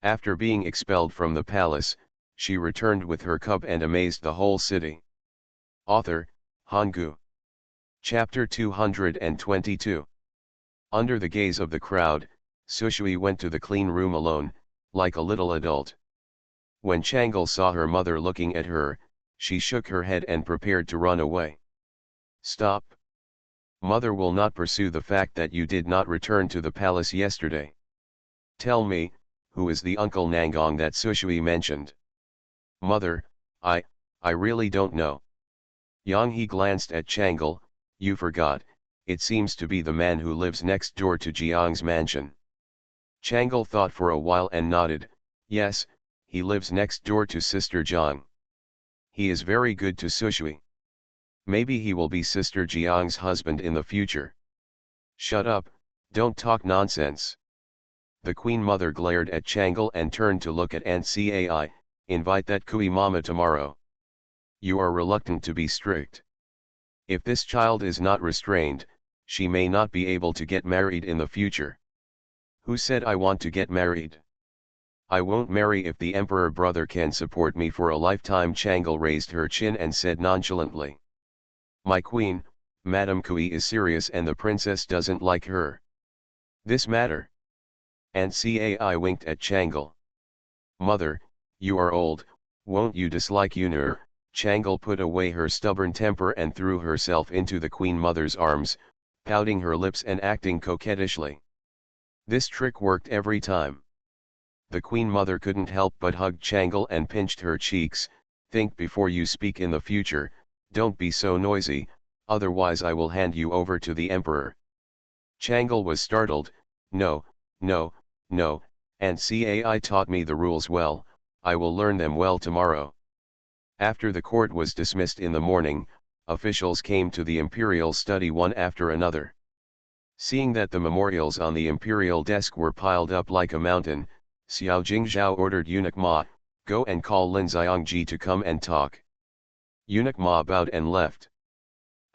After being expelled from the palace, she returned with her cub and amazed the whole city. Author, Hanggu. Chapter 222. Under the gaze of the crowd, Sushui went to the clean room alone, like a little adult. When Changle saw her mother looking at her, she shook her head and prepared to run away. Stop. Mother will not pursue the fact that you did not return to the palace yesterday. Tell me, who is the Uncle Nangong that Sushui mentioned? Mother, I really don't know. Yang He glanced at Changle. You forgot, it seems to be the man who lives next door to Jiang's mansion. Changle thought for a while and nodded. Yes, he lives next door to Sister Jiang. He is very good to Sushui. Maybe he will be Sister Jiang's husband in the future. Shut up, don't talk nonsense. The Queen Mother glared at Changle and turned to look at Aunt Cai. Invite that Kui Mama tomorrow. You are reluctant to be strict. If this child is not restrained, she may not be able to get married in the future. Who said I want to get married? I won't marry if the Emperor brother can support me for a lifetime. Changle raised her chin and said nonchalantly. My queen, Madame Kui is serious and the princess doesn't like her. This matter? Aunt Cai winked at Changle. Mother, you are old, won't you dislike Yunur? Changle put away her stubborn temper and threw herself into the Queen Mother's arms, pouting her lips and acting coquettishly. This trick worked every time. The Queen Mother couldn't help but hug Changle and pinched her cheeks. Think before you speak in the future, don't be so noisy, otherwise I will hand you over to the Emperor. Changle was startled. No, Aunt Cai taught me the rules well, I will learn them well tomorrow. After the court was dismissed in the morning, officials came to the imperial study one after another. Seeing that the memorials on the imperial desk were piled up like a mountain, Xiao Jingzhao ordered Eunuch Ma, go and call Lin Xiangji to come and talk. Eunuch Ma bowed and left.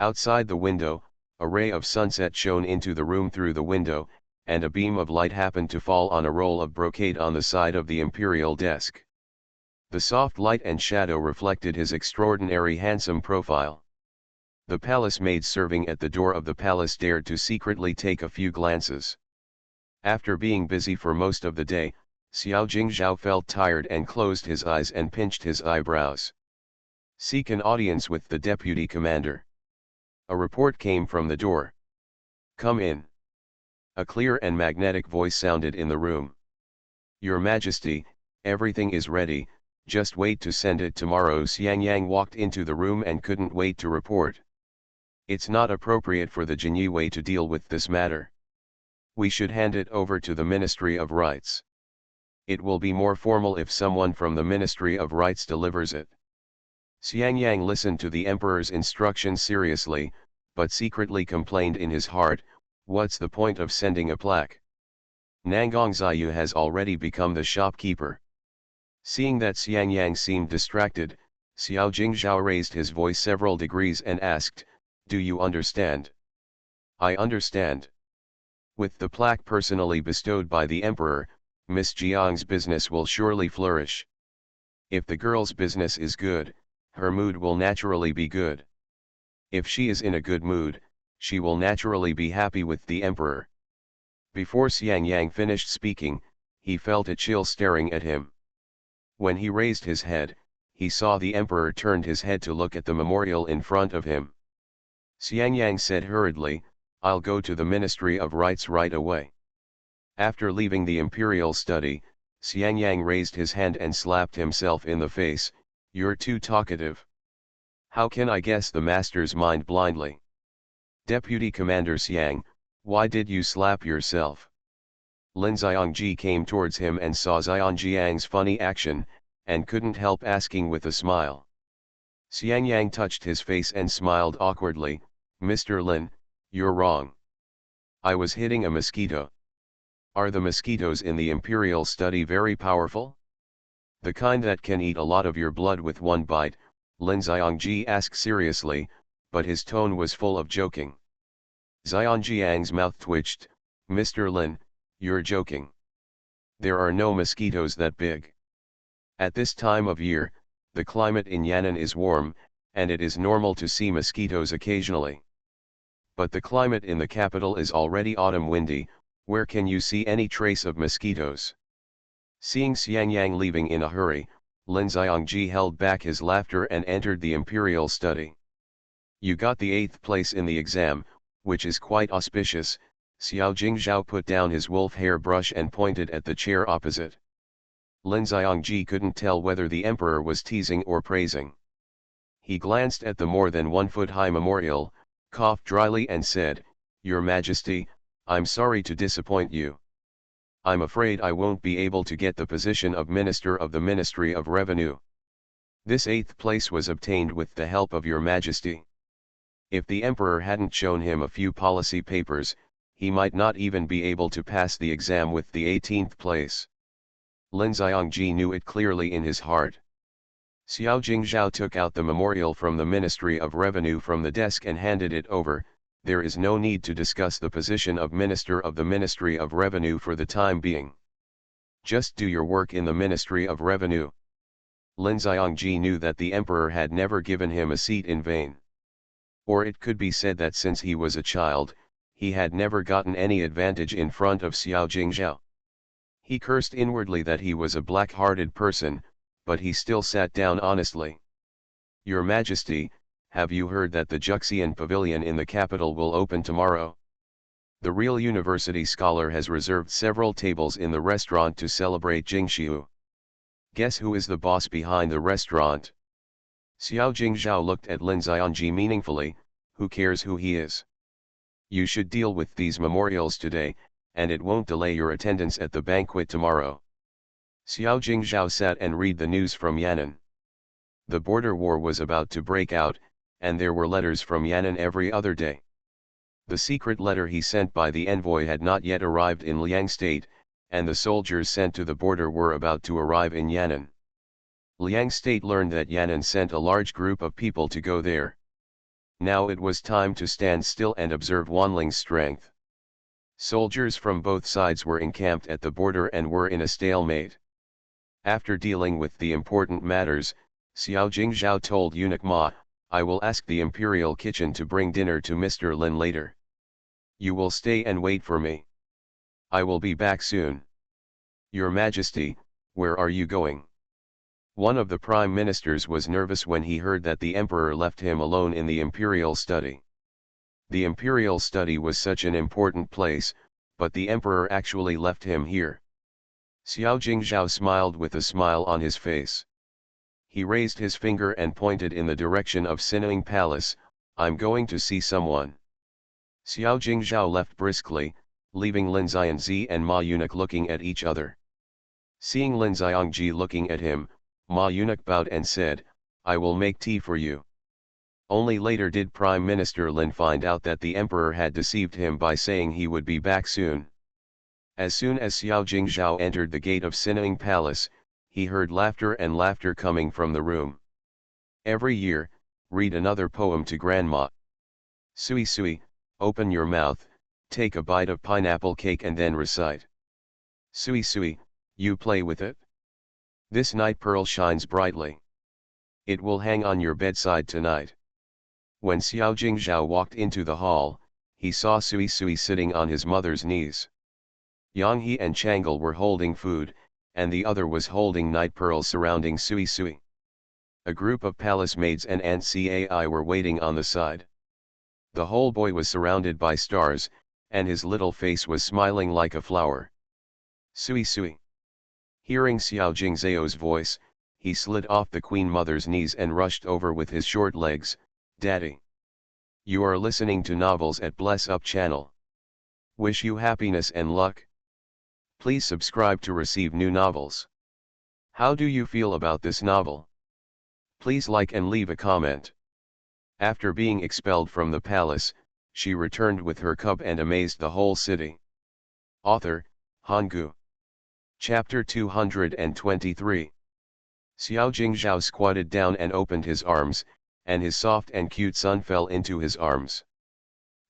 Outside the window, a ray of sunset shone into the room through the window, and a beam of light happened to fall on a roll of brocade on the side of the imperial desk. The soft light and shadow reflected his extraordinary handsome profile. The palace maid serving at the door of the palace dared to secretly take a few glances. After being busy for most of the day, Xiao Jingzhao felt tired and closed his eyes and pinched his eyebrows. Seek an audience with the deputy commander. A report came from the door. Come in. A clear and magnetic voice sounded in the room. Your Majesty, everything is ready, just wait to send it tomorrow. Xiang Yang walked into the room and couldn't wait to report. It's not appropriate for the Jinyue to deal with this matter. We should hand it over to the Ministry of Rights. It will be more formal if someone from the Ministry of Rights delivers it. Xiang Yang listened to the emperor's instructions seriously, but secretly complained in his heart, what's the point of sending a plaque? Nangong Ziyu has already become the shopkeeper. Seeing that Xiang Yang seemed distracted, Xiao Jingzhao raised his voice several degrees and asked, do you understand? I understand. With the plaque personally bestowed by the emperor, Miss Jiang's business will surely flourish. If the girl's business is good, her mood will naturally be good. If she is in a good mood, she will naturally be happy with the emperor. Before Xiang Yang finished speaking, he felt a chill staring at him. When he raised his head, he saw the emperor turned his head to look at the memorial in front of him. Xiang Yang said hurriedly, I'll go to the Ministry of Rights right away. After leaving the imperial study, Xiang Yang raised his hand and slapped himself in the face, you're too talkative. How can I guess the master's mind blindly? Deputy Commander Xiang, why did you slap yourself? Lin Xiangji came towards him and saw Xiangjiang's funny action, and couldn't help asking with a smile. Xiang Yang touched his face and smiled awkwardly, Mr. Lin, you're wrong. I was hitting a mosquito. Are the mosquitoes in the imperial study very powerful? The kind that can eat a lot of your blood with one bite, Lin Xiangji asked seriously, but his tone was full of joking. Xiangjiang's mouth twitched, Mr. Lin, you're joking. There are no mosquitoes that big. At this time of year, the climate in Yan'an is warm, and it is normal to see mosquitoes occasionally. But the climate in the capital is already autumn windy, where can you see any trace of mosquitoes? Seeing Xiang Yang leaving in a hurry, Lin Xiangji held back his laughter and entered the imperial study. You got the 8th place in the exam, which is quite auspicious. Xiao Jingzhao put down his wolf hair brush and pointed at the chair opposite. Lin Xiangji couldn't tell whether the emperor was teasing or praising. He glanced at the more than 1 foot high memorial, coughed dryly and said, Your Majesty, I'm sorry to disappoint you. I'm afraid I won't be able to get the position of Minister of the Ministry of Revenue. This 8th place was obtained with the help of Your Majesty. If the emperor hadn't shown him a few policy papers, he might not even be able to pass the exam with the 18th place. Lin Xiangji knew it clearly in his heart. Xiao Jingzhao took out the memorial from the Ministry of Revenue from the desk and handed it over. There is no need to discuss the position of Minister of the Ministry of Revenue for the time being. Just do your work in the Ministry of Revenue. Lin Xiangji knew that the emperor had never given him a seat in vain. Or it could be said that since he was a child, he had never gotten any advantage in front of Xiao Jingzhao. He cursed inwardly that he was a black-hearted person, but he still sat down honestly. Your Majesty, have you heard that the Juxian Pavilion in the capital will open tomorrow? The real university scholar has reserved several tables in the restaurant to celebrate Jingxiu. Guess who is the boss behind the restaurant? Xiao Jingzhao looked at Lin Xiangji meaningfully, who cares who he is? You should deal with these memorials today, and it won't delay your attendance at the banquet tomorrow. Xiao Jingzhao sat and read the news from Yan'an. The border war was about to break out, and there were letters from Yan'an every other day. The secret letter he sent by the envoy had not yet arrived in Liang State, and the soldiers sent to the border were about to arrive in Yan'an. Liang State learned that Yan'an sent a large group of people to go there. Now it was time to stand still and observe Wanling's strength. Soldiers from both sides were encamped at the border and were in a stalemate. After dealing with the important matters, Xiao Jingzhao told eunuch Ma, "I will ask the imperial kitchen to bring dinner to Mr. Lin later. You will stay and wait for me. I will be back soon." "Your Majesty, where are you going?" One of the prime ministers was nervous when he heard that the emperor left him alone in the imperial study. The imperial study was such an important place, but the emperor actually left him here. Xiao Jingzhao smiled with a smile on his face. He raised his finger and pointed in the direction of Sining Palace. "I'm going to see someone." Xiao Jingzhao left briskly, leaving Lin Xiangji and Ma Eunuch looking at each other. Seeing Lin Xiangji looking at him, Ma Eunuch bowed and said, "I will make tea for you." Only later did Prime Minister Lin find out that the emperor had deceived him by saying he would be back soon. As soon as Xiao Jingzhao entered the gate of Sining Palace, he heard laughter and laughter coming from the room. Every year, read another poem to Grandma. Sui Sui, open your mouth, take a bite of pineapple cake and then recite. Sui Sui, you play with it. This night pearl shines brightly. It will hang on your bedside tonight. When Xiao Jingzhao walked into the hall, he saw Sui Sui sitting on his mother's knees. Yang He and Changle were holding food, and the other was holding night pearls surrounding Sui Sui. A group of palace maids and Ancai were waiting on the side. The whole boy was surrounded by stars, and his little face was smiling like a flower. Sui Sui. Hearing Xiao Jingzhao's voice, he slid off the queen mother's knees and rushed over with his short legs. "Daddy. You are listening to novels at Bless Up channel. Wish you happiness and luck. Please subscribe to receive new novels. How do you feel about this novel? Please like and leave a comment." After being expelled from the palace, she returned with her cub and amazed the whole city. Author, Hanggu. Chapter 223. Xiao Jingzhao squatted down and opened his arms, and his soft and cute son fell into his arms.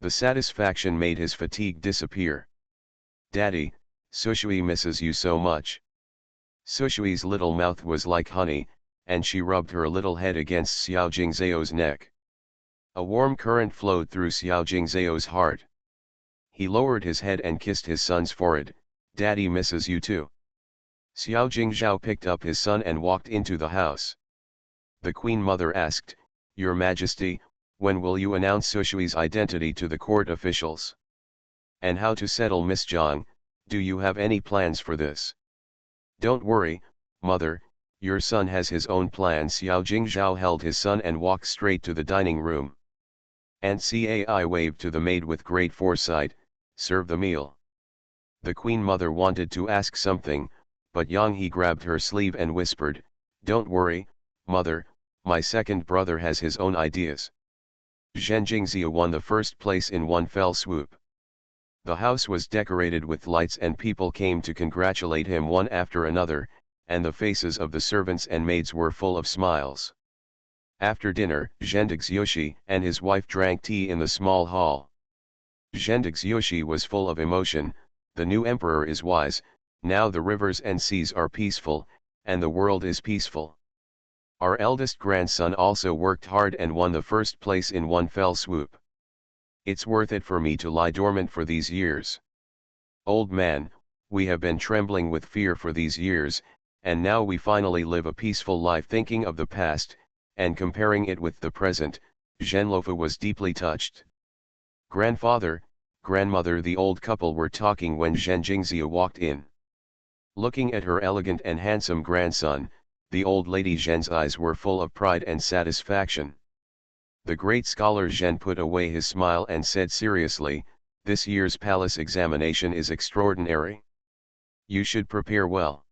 The satisfaction made his fatigue disappear. "Daddy, Sushui misses you so much." Sushui's little mouth was like honey, and she rubbed her little head against Xiao Jingzhao's neck. A warm current flowed through Xiao Jingzhao's heart. He lowered his head and kissed his son's forehead. "Daddy misses you too." Xiao Jingzhao picked up his son and walked into the house. The Queen Mother asked, "Your Majesty, when will you announce Sushui's identity to the court officials? And how to settle Miss Zhang, do you have any plans for this?" "Don't worry, Mother, your son has his own plan." Xiao Jingzhao held his son and walked straight to the dining room. Ancai waved to the maid with great foresight, "Serve the meal." The Queen Mother wanted to ask something, but Yang He grabbed her sleeve and whispered, "Don't worry, Mother, my second brother has his own ideas." Zhen Jingzia won the first place in one fell swoop. The house was decorated with lights and people came to congratulate him one after another, and the faces of the servants and maids were full of smiles. After dinner, Zhendixyoshi and his wife drank tea in the small hall. Zhendixyoshi was full of emotion. "The new emperor is wise, now the rivers and seas are peaceful, and the world is peaceful. Our eldest grandson also worked hard and won the first place in one fell swoop. It's worth it for me to lie dormant for these years. Old man, we have been trembling with fear for these years, and now we finally live a peaceful life." Thinking of the past, and comparing it with the present, Zhenlofa was deeply touched. "Grandfather, grandmother," the old couple were talking when Zhen Jingzia walked in. Looking at her elegant and handsome grandson, the old lady Zhen's eyes were full of pride and satisfaction. The great scholar Zhen put away his smile and said seriously, "This year's palace examination is extraordinary. You should prepare well.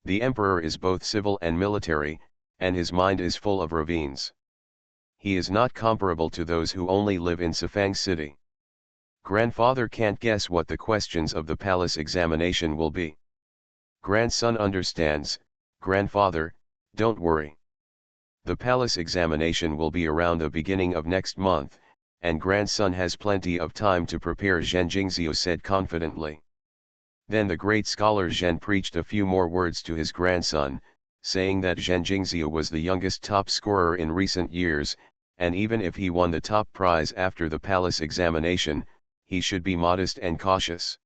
The emperor is both civil and military, and his mind is full of ravines. He is not comparable to those who only live in Sifang city. Grandfather can't guess what the questions of the palace examination will be. Grandson understands. Grandfather, don't worry. The palace examination will be around the beginning of next month, and grandson has plenty of time to prepare, Zhen Jingxiu said confidently. Then the great scholar Zhen preached a few more words to his grandson, saying that Zhen Jingxiu was the youngest top scorer in recent years, and even if he won the top prize after the palace examination, he should be modest and cautious.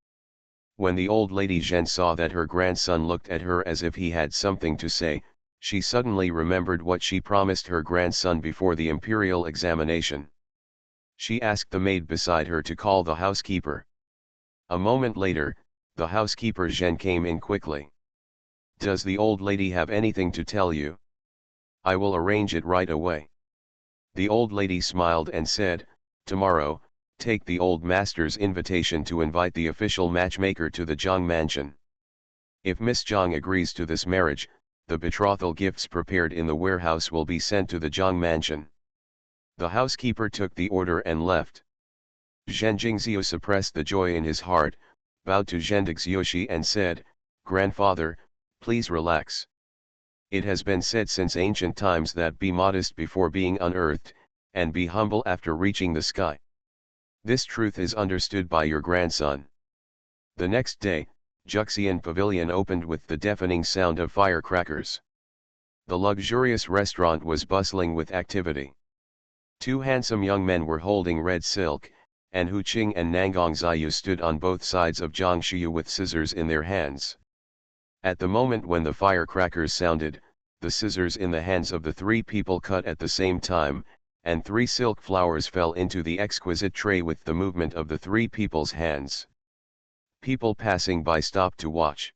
When the old lady Zhen saw that her grandson looked at her as if he had something to say, she suddenly remembered what she promised her grandson before the imperial examination. She asked the maid beside her to call the housekeeper. A moment later, the housekeeper Zhen came in quickly. Does the old lady have anything to tell you? I will arrange it right away. The old lady smiled and said, tomorrow, take the old master's invitation to invite the official matchmaker to the Zhang mansion. If Miss Zhang agrees to this marriage, the betrothal gifts prepared in the warehouse will be sent to the Zhang mansion. The housekeeper took the order and left. Zhen Jingxiu suppressed the joy in his heart, bowed to Zhen Dixioshi and said, Grandfather, please relax. It has been said since ancient times that be modest before being unearthed, and be humble after reaching the sky. This truth is understood by your grandson. The next day, Juxian Pavilion opened with the deafening sound of firecrackers. The luxurious restaurant was bustling with activity. Two handsome young men were holding red silk, and Hu Qing and Nangang Ziyu stood on both sides of Zhang Shiyu with scissors in their hands. At the moment when the firecrackers sounded, the scissors in the hands of the three people cut at the same time, and 3 silk flowers fell into the exquisite tray with the movement of the 3 people's hands. People passing by stopped to watch.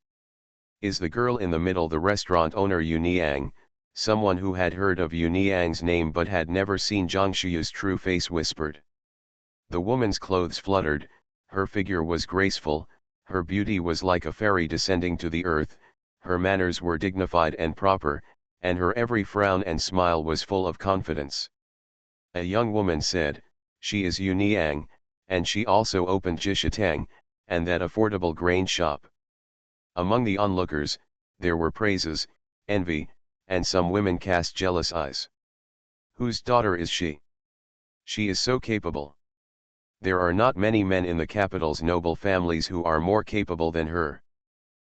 Is the girl in the middle the restaurant owner Yu Niang? Someone who had heard of Yu Niang's name but had never seen Zhang Shiyu's true face whispered. The woman's clothes fluttered, her figure was graceful, her beauty was like a fairy descending to the earth, her manners were dignified and proper, and her every frown and smile was full of confidence. A young woman said, she is Yu Niang, and she also opened Jishatang, and that affordable grain shop. Among the onlookers, there were praises, envy, and some women cast jealous eyes. Whose daughter is she? She is so capable. There are not many men in the capital's noble families who are more capable than her.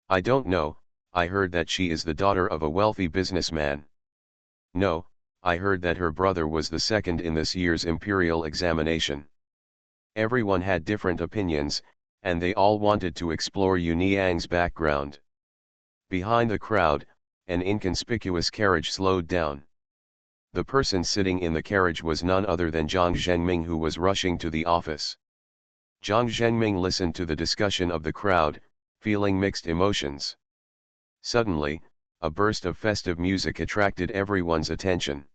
I don't know, I heard that she is the daughter of a wealthy businessman. No, I heard that her brother was the second in this year's imperial examination. Everyone had different opinions, and they all wanted to explore Yu Niang's background. Behind the crowd, an inconspicuous carriage slowed down. The person sitting in the carriage was none other than Zhang Zhengming, who was rushing to the office. Zhang Zhengming listened to the discussion of the crowd, feeling mixed emotions. Suddenly, a burst of festive music attracted everyone's attention.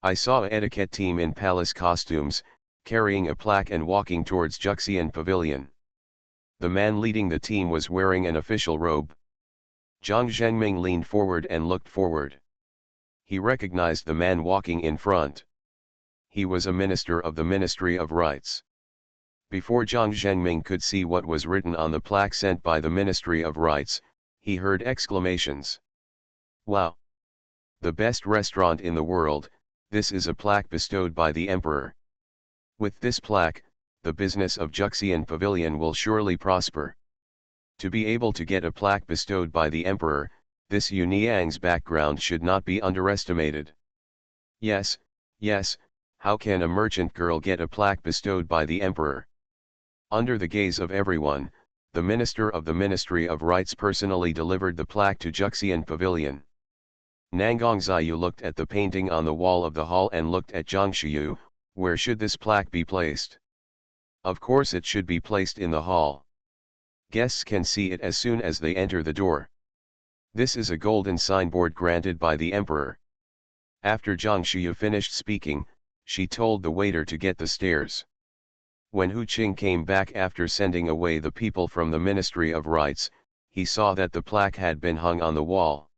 I saw an etiquette team in palace costumes, carrying a plaque and walking towards Juxian Pavilion. The man leading the team was wearing an official robe. Zhang Zhengming leaned forward and looked forward. He recognized the man walking in front. He was a minister of the Ministry of Rights. Before Zhang Zhengming could see what was written on the plaque sent by the Ministry of Rights, he heard exclamations. Wow! The best restaurant in the world, this is a plaque bestowed by the emperor. With this plaque, the business of Juxian Pavilion will surely prosper. To be able to get a plaque bestowed by the emperor, this Yu Niang's background should not be underestimated. Yes, yes, how can a merchant girl get a plaque bestowed by the emperor? Under the gaze of everyone, the minister of the Ministry of Rights personally delivered the plaque to Juxian Pavilion. Nangang Ziyu looked at the painting on the wall of the hall and looked at Zhang Shiyu. Where should this plaque be placed? Of course it should be placed in the hall. Guests can see it as soon as they enter the door. This is a golden signboard granted by the emperor. After Zhang Shiyu finished speaking, she told the waiter to get the stairs. When Hu Qing came back after sending away the people from the Ministry of Rights, he saw that the plaque had been hung on the wall.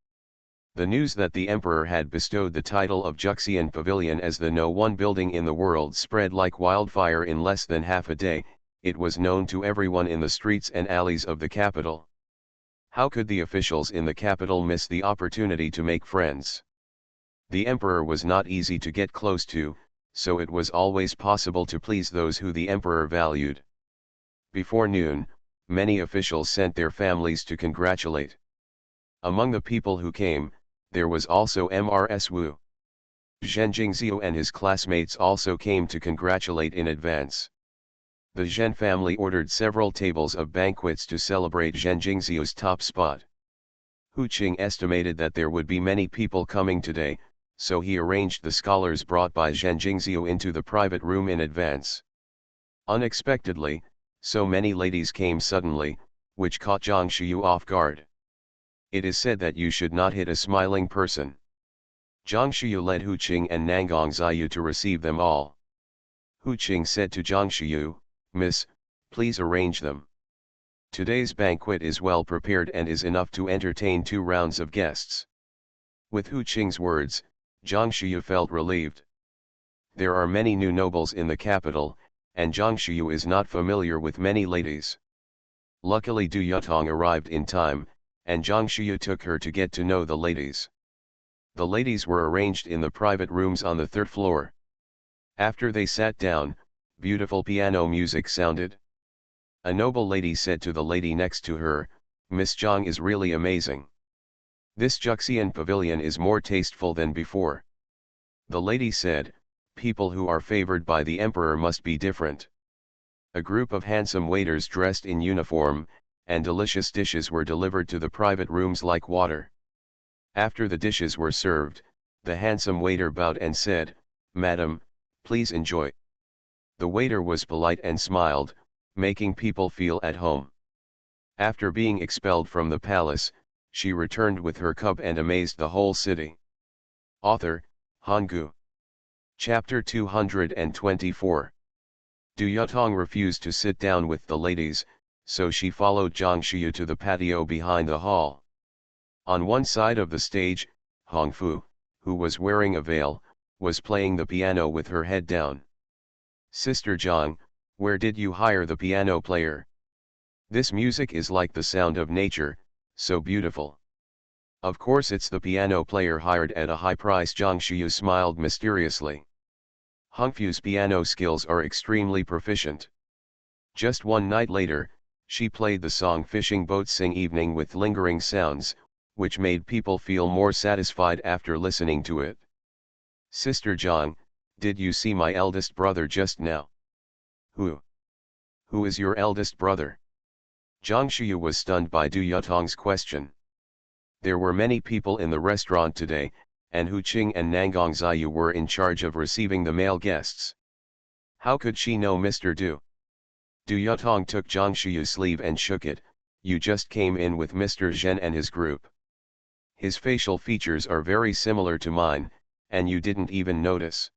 The news that the emperor had bestowed the title of Juxian Pavilion as the No. 1 building in the world spread like wildfire in less than half a day. It was known to everyone in the streets and alleys of the capital. How could the officials in the capital miss the opportunity to make friends? The emperor was not easy to get close to, so it was always possible to please those who the emperor valued. Before noon, many officials sent their families to congratulate. Among the people who came, there was also Mrs. Wu. Zhen Jingxiu and his classmates also came to congratulate in advance. The Zhen family ordered several tables of banquets to celebrate Zhen Jingxiu's top spot. Hu Qing estimated that there would be many people coming today, so he arranged the scholars brought by Zhen Jingxiu into the private room in advance. Unexpectedly, so many ladies came suddenly, which caught Zhang Xiu off guard. It is said that you should not hit a smiling person. Zhang Xiu led Hu Qing and Nangang Ziyu to receive them all. Hu Qing said to Zhang Xiu, "Miss, please arrange them. Today's banquet is well prepared and is enough to entertain 2 rounds of guests." With Hu Qing's words, Zhang Xiu felt relieved. There are many new nobles in the capital, and Zhang Xiu is not familiar with many ladies. Luckily Du Yutong arrived in time, and Zhang Xiu took her to get to know the ladies. The ladies were arranged in the private rooms on the 3rd floor. After they sat down, beautiful piano music sounded. A noble lady said to the lady next to her, "Miss Zhang is really amazing. This Juxian pavilion is more tasteful than before." The lady said, "People who are favored by the emperor must be different." A group of handsome waiters dressed in uniform, and delicious dishes were delivered to the private rooms like water. After the dishes were served, the handsome waiter bowed and said, "Madam, please enjoy." The waiter was polite and smiled, making people feel at home. After being expelled from the palace, she returned with her cup and amazed the whole city. Author, Hanggu. Chapter 224. Du Yutong refused to sit down with the ladies, so she followed Zhang Xiu to the patio behind the hall. On one side of the stage, Hongfu, who was wearing a veil, was playing the piano with her head down. "Sister Zhang, where did you hire the piano player? This music is like the sound of nature, so beautiful." "Of course it's the piano player hired at a high price." Zhang Xiu smiled mysteriously. Hongfu's piano skills are extremely proficient. Just one night later, she played the song Fishing Boat Sing Evening with lingering sounds, which made people feel more satisfied after listening to it. "Sister Zhang, did you see my eldest brother just now?" "Who? Who is your eldest brother?" Zhang Xiu was stunned by Du Yutong's question. There were many people in the restaurant today, and Hu Qing and Nangang Ziyu were in charge of receiving the male guests. How could she know Mr. Du? Du Yutong took Zhang Xiu's sleeve and shook it. "You just came in with Mr. Zhen and his group. His facial features are very similar to mine, and you didn't even notice."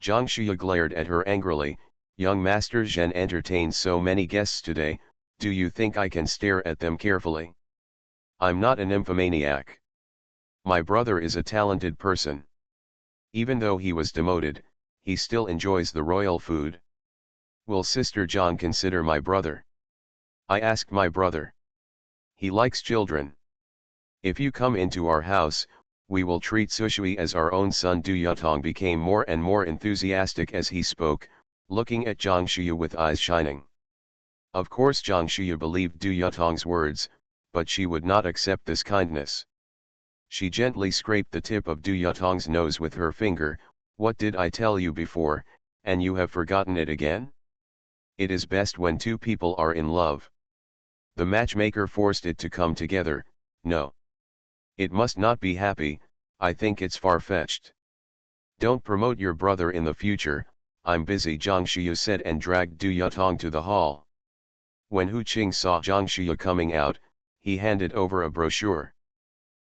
Zhang Xiu glared at her angrily. "Young Master Zhen entertains so many guests today, do you think I can stare at them carefully? I'm not a nymphomaniac. My brother is a talented person. Even though he was demoted, he still enjoys the royal food. Will Sister Zhang consider my brother?" "I asked my brother. He likes children. If you come into our house, we will treat Sushui as our own son." Du Yutong became more and more enthusiastic as he spoke, looking at Zhang Xiu with eyes shining. Of course Zhang Xiu believed Du Yutong's words, but she would not accept this kindness. She gently scraped the tip of Du Yutong's nose with her finger. "What did I tell you before, and you have forgotten it again? It is best when 2 people are in love. The matchmaker forced it to come together. No. It must not be happy. I think it's far-fetched. Don't promote your brother in the future. I'm busy," Zhang Xiu said and dragged Du Yutong to the hall. When Hu Qing saw Zhang Xiu coming out, he handed over a brochure.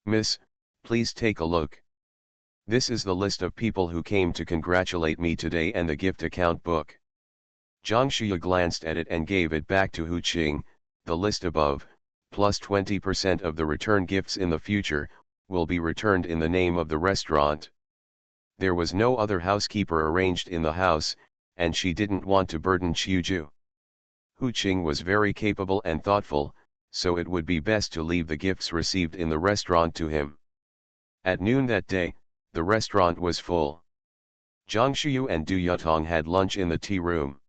"Miss, please take a look. This is the list of people who came to congratulate me today and the gift account book." Zhang Xiu glanced at it and gave it back to Hu Qing. "The list above, plus 20% of the return gifts in the future, will be returned in the name of the restaurant. There was no other housekeeper arranged in the house, and she didn't want to burden Qiuju. Hu Qing was very capable and thoughtful, so it would be best to leave the gifts received in the restaurant to him. At noon that day, the restaurant was full. Zhang Shuyu and Du Yutong had lunch in the tea room.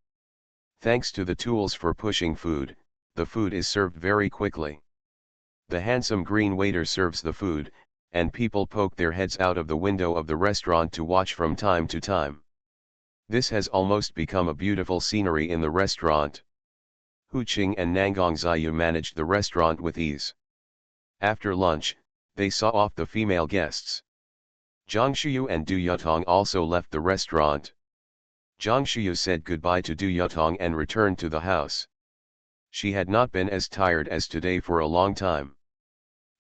Thanks to the tools for pushing food, the food is served very quickly. The handsome green waiter serves the food, and people poke their heads out of the window of the restaurant to watch from time to time. This has almost become a beautiful scenery in the restaurant. Hu Qing and Nangang Ziyu managed the restaurant with ease. After lunch, they saw off the female guests. Zhang Shuyu and Du Yutong also left the restaurant. Zhang Shuyu said goodbye to Du Yutong and returned to the house. She had not been as tired as today for a long time.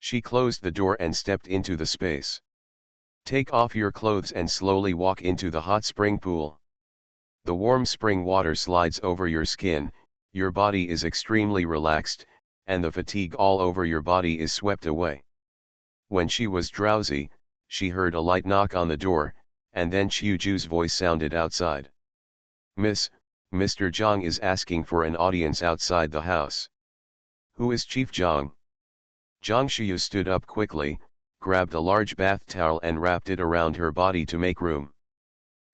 She closed the door and stepped into the space. Take off your clothes and slowly walk into the hot spring pool. The warm spring water slides over your skin, your body is extremely relaxed, and the fatigue all over your body is swept away. When she was drowsy, she heard a light knock on the door, and then Qiuju's voice sounded outside. Mr. Zhang is asking for an audience outside the house. Who is Chief Zhang? Zhang Shuyu stood up quickly, grabbed a large bath towel and wrapped it around her body to make room.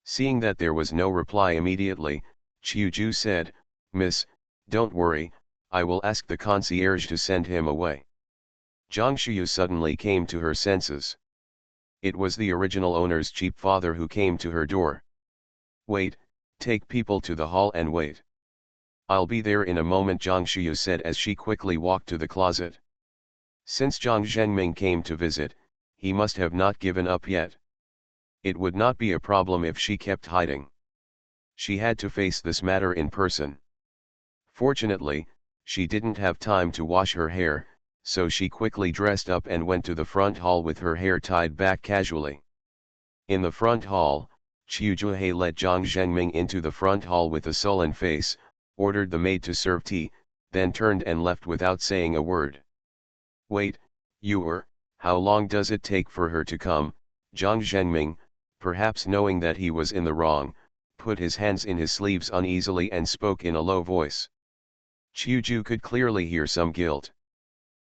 Seeing that there was no reply immediately, Qiuju said, Miss, don't worry, I will ask the concierge to send him away. Zhang Shuyu suddenly came to her senses. It was the original owner's cheap father who came to her door. Wait, take people to the hall and wait. I'll be there in a moment, Zhang Shuyu said as she quickly walked to the closet. Since Zhang Zhengming came to visit, he must have not given up yet. It would not be a problem if she kept hiding. She had to face this matter in person. Fortunately, she didn't have time to wash her hair, so she quickly dressed up and went to the front hall with her hair tied back casually. In the front hall, Qiu Juhe let Zhang Zhengming into the front hall with a sullen face, ordered the maid to serve tea, then turned and left without saying a word. Wait, how long does it take for her to come? Zhang Zhengming, perhaps knowing that he was in the wrong, put his hands in his sleeves uneasily and spoke in a low voice. Qiuju could clearly hear some guilt.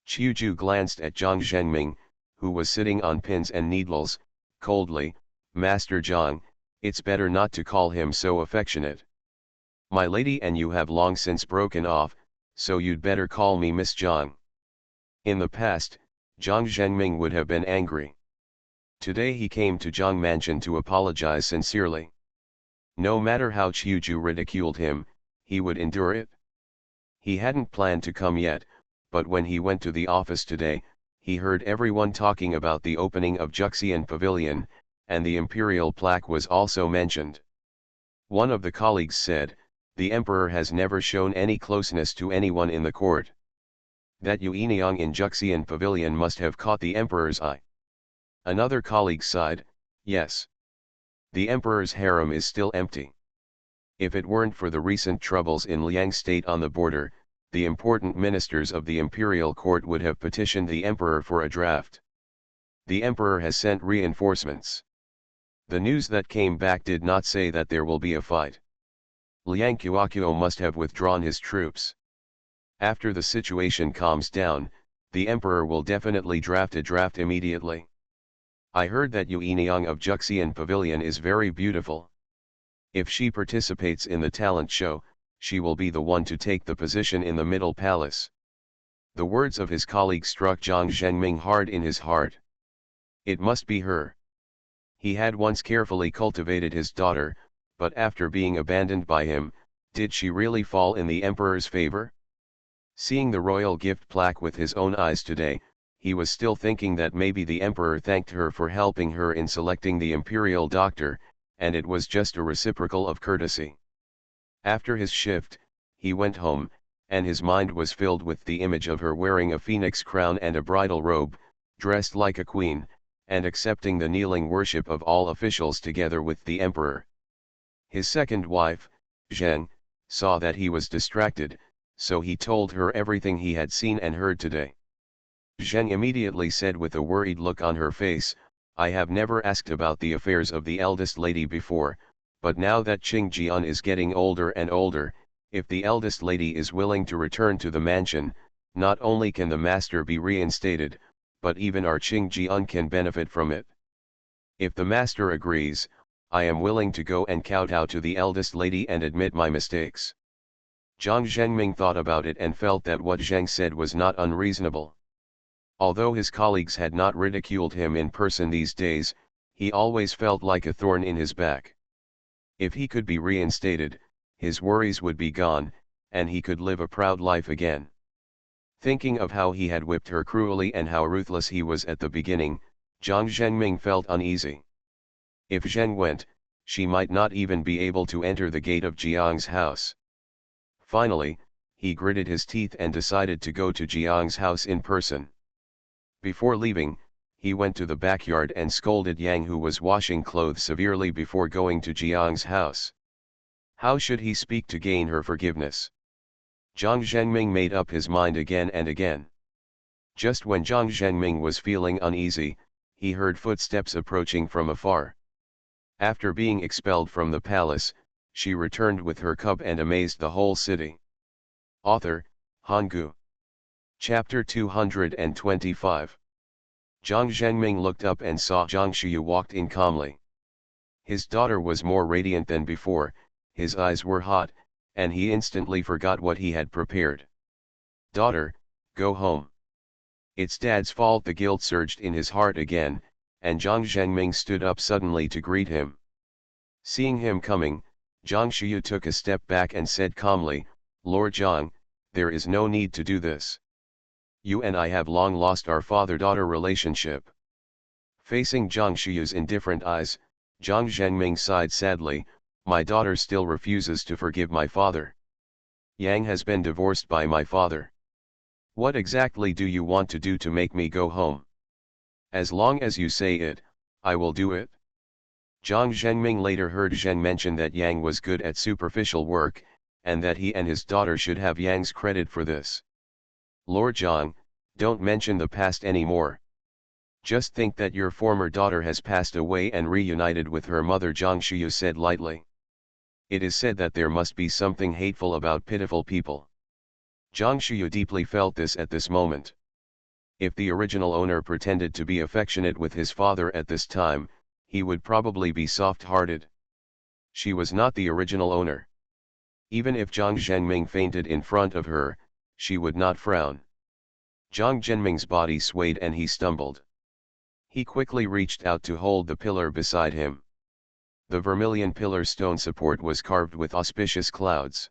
Qiuju glanced at Zhang Zhengming, who was sitting on pins and needles, coldly. Master Zhang, it's better not to call him so affectionate. My lady and you have long since broken off, so you'd better call me Miss Zhang. In the past, Zhang Zhengming would have been angry. Today he came to Zhang Mansion to apologize sincerely. No matter how Qiuju ridiculed him, he would endure it. He hadn't planned to come yet, but when he went to the office today, he heard everyone talking about the opening of Juxian Pavilion, and the imperial plaque was also mentioned. One of the colleagues said, the emperor has never shown any closeness to anyone in the court. That Yueniang in Juxian Pavilion must have caught the emperor's eye. Another colleague sighed, yes. The emperor's harem is still empty. If it weren't for the recent troubles in Liang State on the border, the important ministers of the imperial court would have petitioned the emperor for a draft. The emperor has sent reinforcements. The news that came back did not say that there will be a fight. Liang Qiuqiu must have withdrawn his troops. After the situation calms down, the emperor will definitely draft a draft immediately. I heard that Yueniang of Juxian Pavilion is very beautiful. If she participates in the talent show, she will be the one to take the position in the middle palace. The words of his colleague struck Zhang Zhengming hard in his heart. It must be her. He had once carefully cultivated his daughter, but after being abandoned by him, did she really fall in the emperor's favor? Seeing the royal gift plaque with his own eyes today, he was still thinking that maybe the emperor thanked her for helping her in selecting the imperial doctor, and it was just a reciprocal of courtesy. After his shift, he went home, and his mind was filled with the image of her wearing a phoenix crown and a bridal robe, dressed like a queen, and accepting the kneeling worship of all officials together with the emperor. His second wife, Zheng, saw that he was distracted, so he told her everything he had seen and heard today. Zheng immediately said with a worried look on her face, I have never asked about the affairs of the eldest lady before, but now that Qing Jian is getting older and older, if the eldest lady is willing to return to the mansion, not only can the master be reinstated, but even our Qing Jian can benefit from it. If the master agrees, I am willing to go and kowtow to the eldest lady and admit my mistakes. Zhang Zhengming thought about it and felt that what Zheng said was not unreasonable. Although his colleagues had not ridiculed him in person these days, he always felt like a thorn in his back. If he could be reinstated, his worries would be gone, and he could live a proud life again. Thinking of how he had whipped her cruelly and how ruthless he was at the beginning, Zhang Zhengming felt uneasy. If Zheng went, she might not even be able to enter the gate of Jiang's house. Finally, he gritted his teeth and decided to go to Jiang's house in person. Before leaving, he went to the backyard and scolded Yang, who was washing clothes, severely before going to Jiang's house. How should he speak to gain her forgiveness? Zhang Zhengming made up his mind again and again. Just when Zhang Zhengming was feeling uneasy, he heard footsteps approaching from afar. After being expelled from the palace, she returned with her cub and amazed the whole city. Author, Hanggu. Chapter 225. Zhang Zhengming looked up and saw Zhang Shuyu walked in calmly. His daughter was more radiant than before, his eyes were hot, and he instantly forgot what he had prepared. Daughter, go home. It's Dad's fault. The guilt surged in his heart again, and Zhang Zhengming stood up suddenly to greet him. Seeing him coming, Zhang Shuyu took a step back and said calmly, Lord Zhang, there is no need to do this. You and I have long lost our father-daughter relationship. Facing Zhang Shuyu's indifferent eyes, Zhang Zhengming sighed sadly, my daughter still refuses to forgive my father. Yang has been divorced by my father. What exactly do you want to do to make me go home? As long as you say it, I will do it. Zhang Zhengming later heard Zheng mention that Yang was good at superficial work, and that he and his daughter should have Yang's credit for this. Lord Zhang, don't mention the past anymore. Just think that your former daughter has passed away and reunited with her mother, Zhang Shuyu said lightly. It is said that there must be something hateful about pitiful people. Zhang Shuyu deeply felt this at this moment. If the original owner pretended to be affectionate with his father at this time, he would probably be soft-hearted. She was not the original owner. Even if Zhang Zhengming fainted in front of her, she would not frown. Zhang Zhengming's body swayed and he stumbled. He quickly reached out to hold the pillar beside him. The vermilion pillar stone support was carved with auspicious clouds.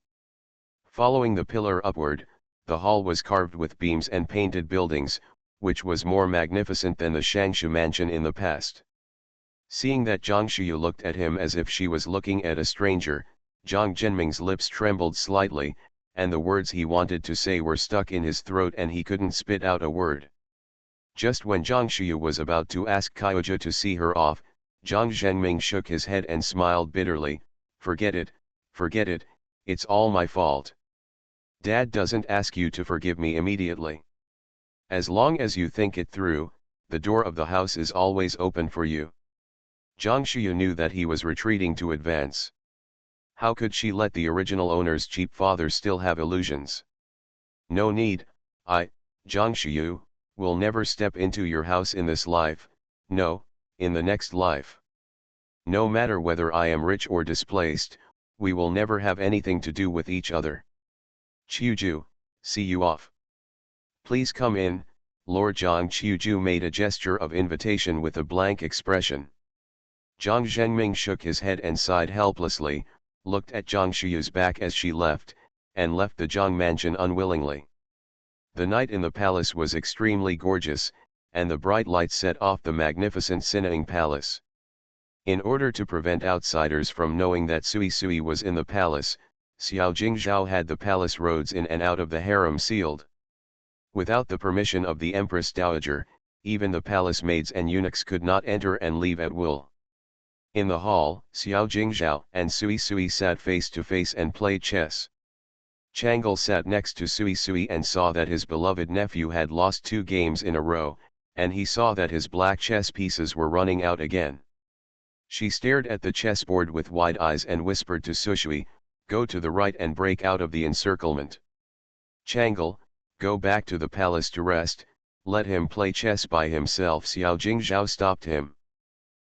Following the pillar upward, the hall was carved with beams and painted buildings, which was more magnificent than the Shangshu mansion in the past. Seeing that Zhang Shuyu looked at him as if she was looking at a stranger, Zhang Zhenming's lips trembled slightly, and the words he wanted to say were stuck in his throat and he couldn't spit out a word. Just when Zhang Shuyu was about to ask Kyoja to see her off, Zhang Zhengming shook his head and smiled bitterly, forget it, it's all my fault. Dad doesn't ask you to forgive me immediately. As long as you think it through, the door of the house is always open for you. Zhang Shuyu knew that he was retreating to advance. How could she let the original owner's cheap father still have illusions? No need, Zhang Shuyu, will never step into your house in this life, no, in the next life. No matter whether I am rich or displaced, we will never have anything to do with each other. Qiuju, see you off. Please come in, Lord Zhang. Qiuju made a gesture of invitation with a blank expression. Zhang Zhengming shook his head and sighed helplessly, looked at Zhang Shuyu's back as she left, and left the Zhang mansion unwillingly. The night in the palace was extremely gorgeous, and the bright lights set off the magnificent Sinning Palace. In order to prevent outsiders from knowing that Sui Sui was in the palace, Xiao Jingzhao had the palace roads in and out of the harem sealed. Without the permission of the Empress Dowager, even the palace maids and eunuchs could not enter and leave at will. In the hall, Xiao Jingzhao and Sui Sui sat face to face and played chess. Changle sat next to Sui Sui and saw that his beloved nephew had lost 2 games in a row, and he saw that his black chess pieces were running out again. She stared at the chessboard with wide eyes and whispered to Sushui, "Go to the right and break out of the encirclement. Changle, go back to the palace to rest, let him play chess by himself." Xiao Jingzhao stopped him.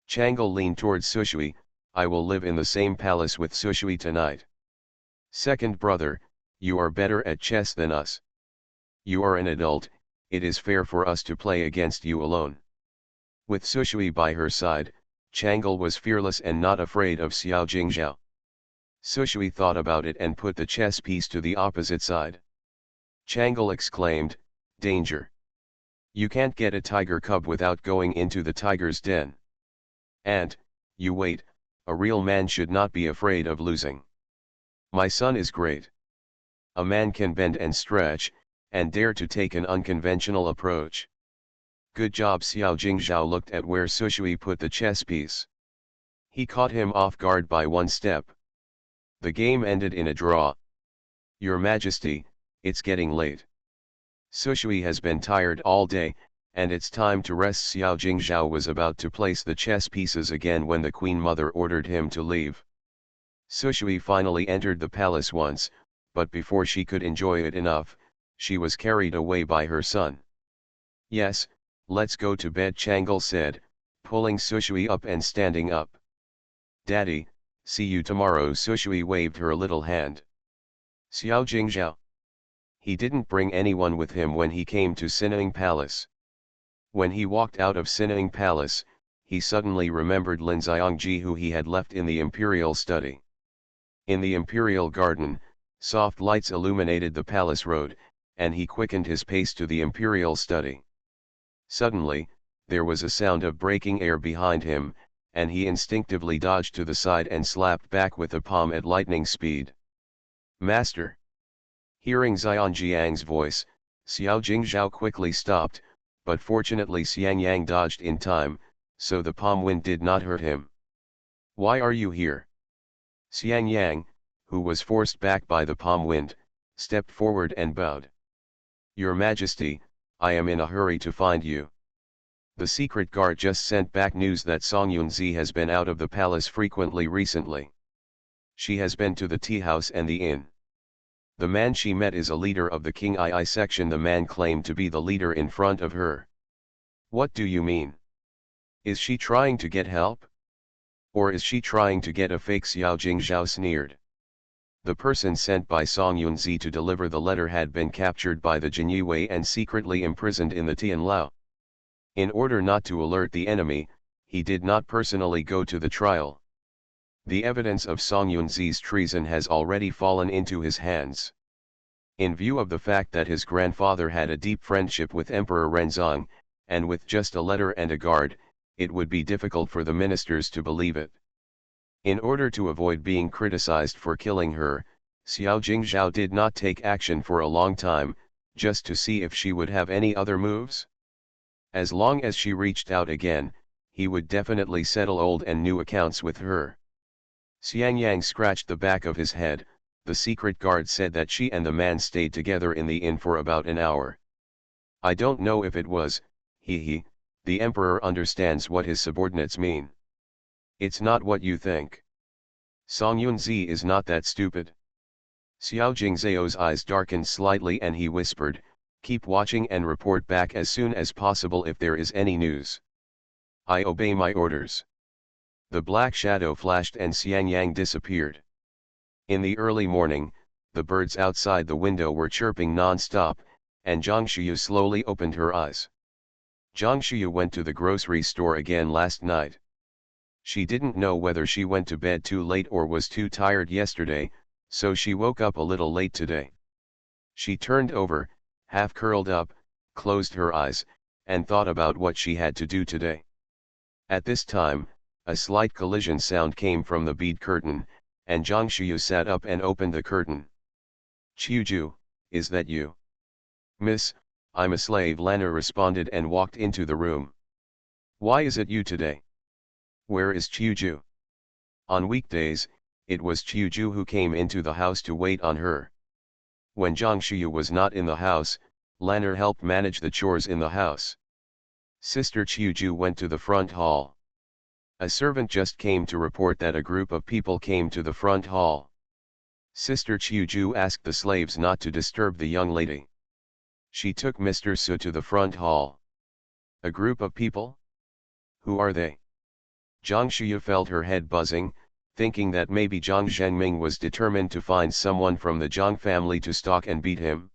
Changle leaned towards Sushui, "I will live in the same palace with Sushui tonight. Second brother, you are better at chess than us. You are an adult, it is fair for us to play against you alone." With Sushui by her side, Changle was fearless and not afraid of Xiao Jingzhao. Sushui thought about it and put the chess piece to the opposite side. Changle exclaimed, "Danger! You can't get a tiger cub without going into the tiger's den. And, you wait, a real man should not be afraid of losing. My son is great. A man can bend and stretch, and dare to take an unconventional approach. Good job." Xiao Jingzhao looked at where Sushui put the chess piece. He caught him off guard by 1 step. The game ended in a draw. "Your Majesty, it's getting late. Sushui has been tired all day, and it's time to rest." Xiao Jingzhao was about to place the chess pieces again when the Queen Mother ordered him to leave. Sushui finally entered the palace once, but before she could enjoy it enough, she was carried away by her son. "Yes, let's go to bed," Changle said, pulling Sushui up and standing up. "Daddy, see you tomorrow." Sushui waved her little hand. Xiao Jingzhao. He didn't bring anyone with him when he came to Sinning Palace. When he walked out of Sinning Palace, he suddenly remembered Lin Xiangji who he had left in the imperial study. In the imperial garden, soft lights illuminated the palace road, and he quickened his pace to the imperial study. Suddenly, there was a sound of breaking air behind him, and he instinctively dodged to the side and slapped back with a palm at lightning speed. "Master!" Hearing Xianjiang's voice, Xiao Jingzhao quickly stopped, but fortunately Xiang Yang dodged in time, so the palm wind did not hurt him. "Why are you here?" Xiang Yang, who was forced back by the palm wind, stepped forward and bowed. "Your Majesty, I am in a hurry to find you. The secret guard just sent back news that Song Yunzi has been out of the palace frequently recently. She has been to the tea house and the inn. The man she met is a leader of the King II section." The man claimed to be the leader in front of her. "What do you mean? Is she trying to get help? Or is she trying to get a fake?" Xiao Jingzhao sneered. The person sent by Song Yunzi to deliver the letter had been captured by the Jinyue and secretly imprisoned in the Tianlao. In order not to alert the enemy, he did not personally go to the trial. The evidence of Song Yunzi's treason has already fallen into his hands. In view of the fact that his grandfather had a deep friendship with Emperor Renzong, and with just a letter and a guard, it would be difficult for the ministers to believe it. In order to avoid being criticized for killing her, Xiao Jingzhao did not take action for a long time, just to see if she would have any other moves. As long as she reached out again, he would definitely settle old and new accounts with her. Xiang Yang scratched the back of his head. The secret guard said that she and the man stayed together in the inn for about an hour. "I don't know if it was, the emperor understands what his subordinates mean. It's not what you think. Song Yunzi is not that stupid." Xiao Jingzhao's eyes darkened slightly and he whispered, "Keep watching and report back as soon as possible if there is any news." "I obey my orders." The black shadow flashed and Xiang Yang disappeared. In the early morning, the birds outside the window were chirping non-stop, and Zhang Shuyu slowly opened her eyes. Zhang Shuyu went to the grocery store again last night. She didn't know whether she went to bed too late or was too tired yesterday, so she woke up a little late today. She turned over, half curled up, closed her eyes, and thought about what she had to do today. At this time, a slight collision sound came from the bead curtain, and Zhang Shuyu sat up and opened the curtain. "Qiuju, is that you?" "Miss, I'm a slave," Lana responded and walked into the room. "Why is it you today? Where is Qiuju?" On weekdays, it was Qiuju who came into the house to wait on her. When Zhang Shuya was not in the house, Lan'er helped manage the chores in the house. Sister Qiuju went to the front hall. A servant just came to report that a group of people came to the front hall. Sister Qiuju asked the slaves not to disturb the young lady. She took Mr. Su to the front hall. A group of people? Who are they? Zhang Shuya felt her head buzzing, thinking that maybe Zhang Zhengming was determined to find someone from the Zhang family to stalk and beat him.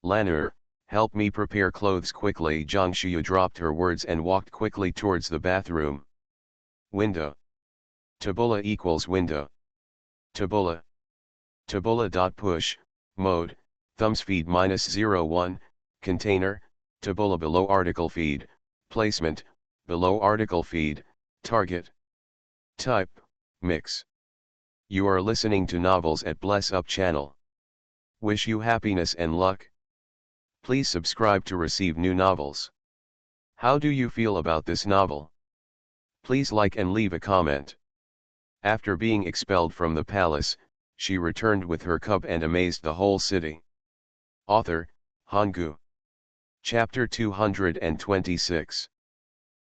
Lan'er, help me prepare clothes quickly. Zhang Shuya dropped her words and walked quickly towards the bathroom. Window. Tabula equals window. Tabula. Tabula.push, mode, thumbs feed -01, container, tabula below article feed, placement, below article feed, target. Type, mix. You are listening to novels at Bless Up channel. Wish you happiness and luck. Please subscribe to receive new novels. How do you feel about this novel? Please like and leave a comment. After being expelled from the palace, she returned with her cub and amazed the whole city. Author, Hanggu. Chapter 226.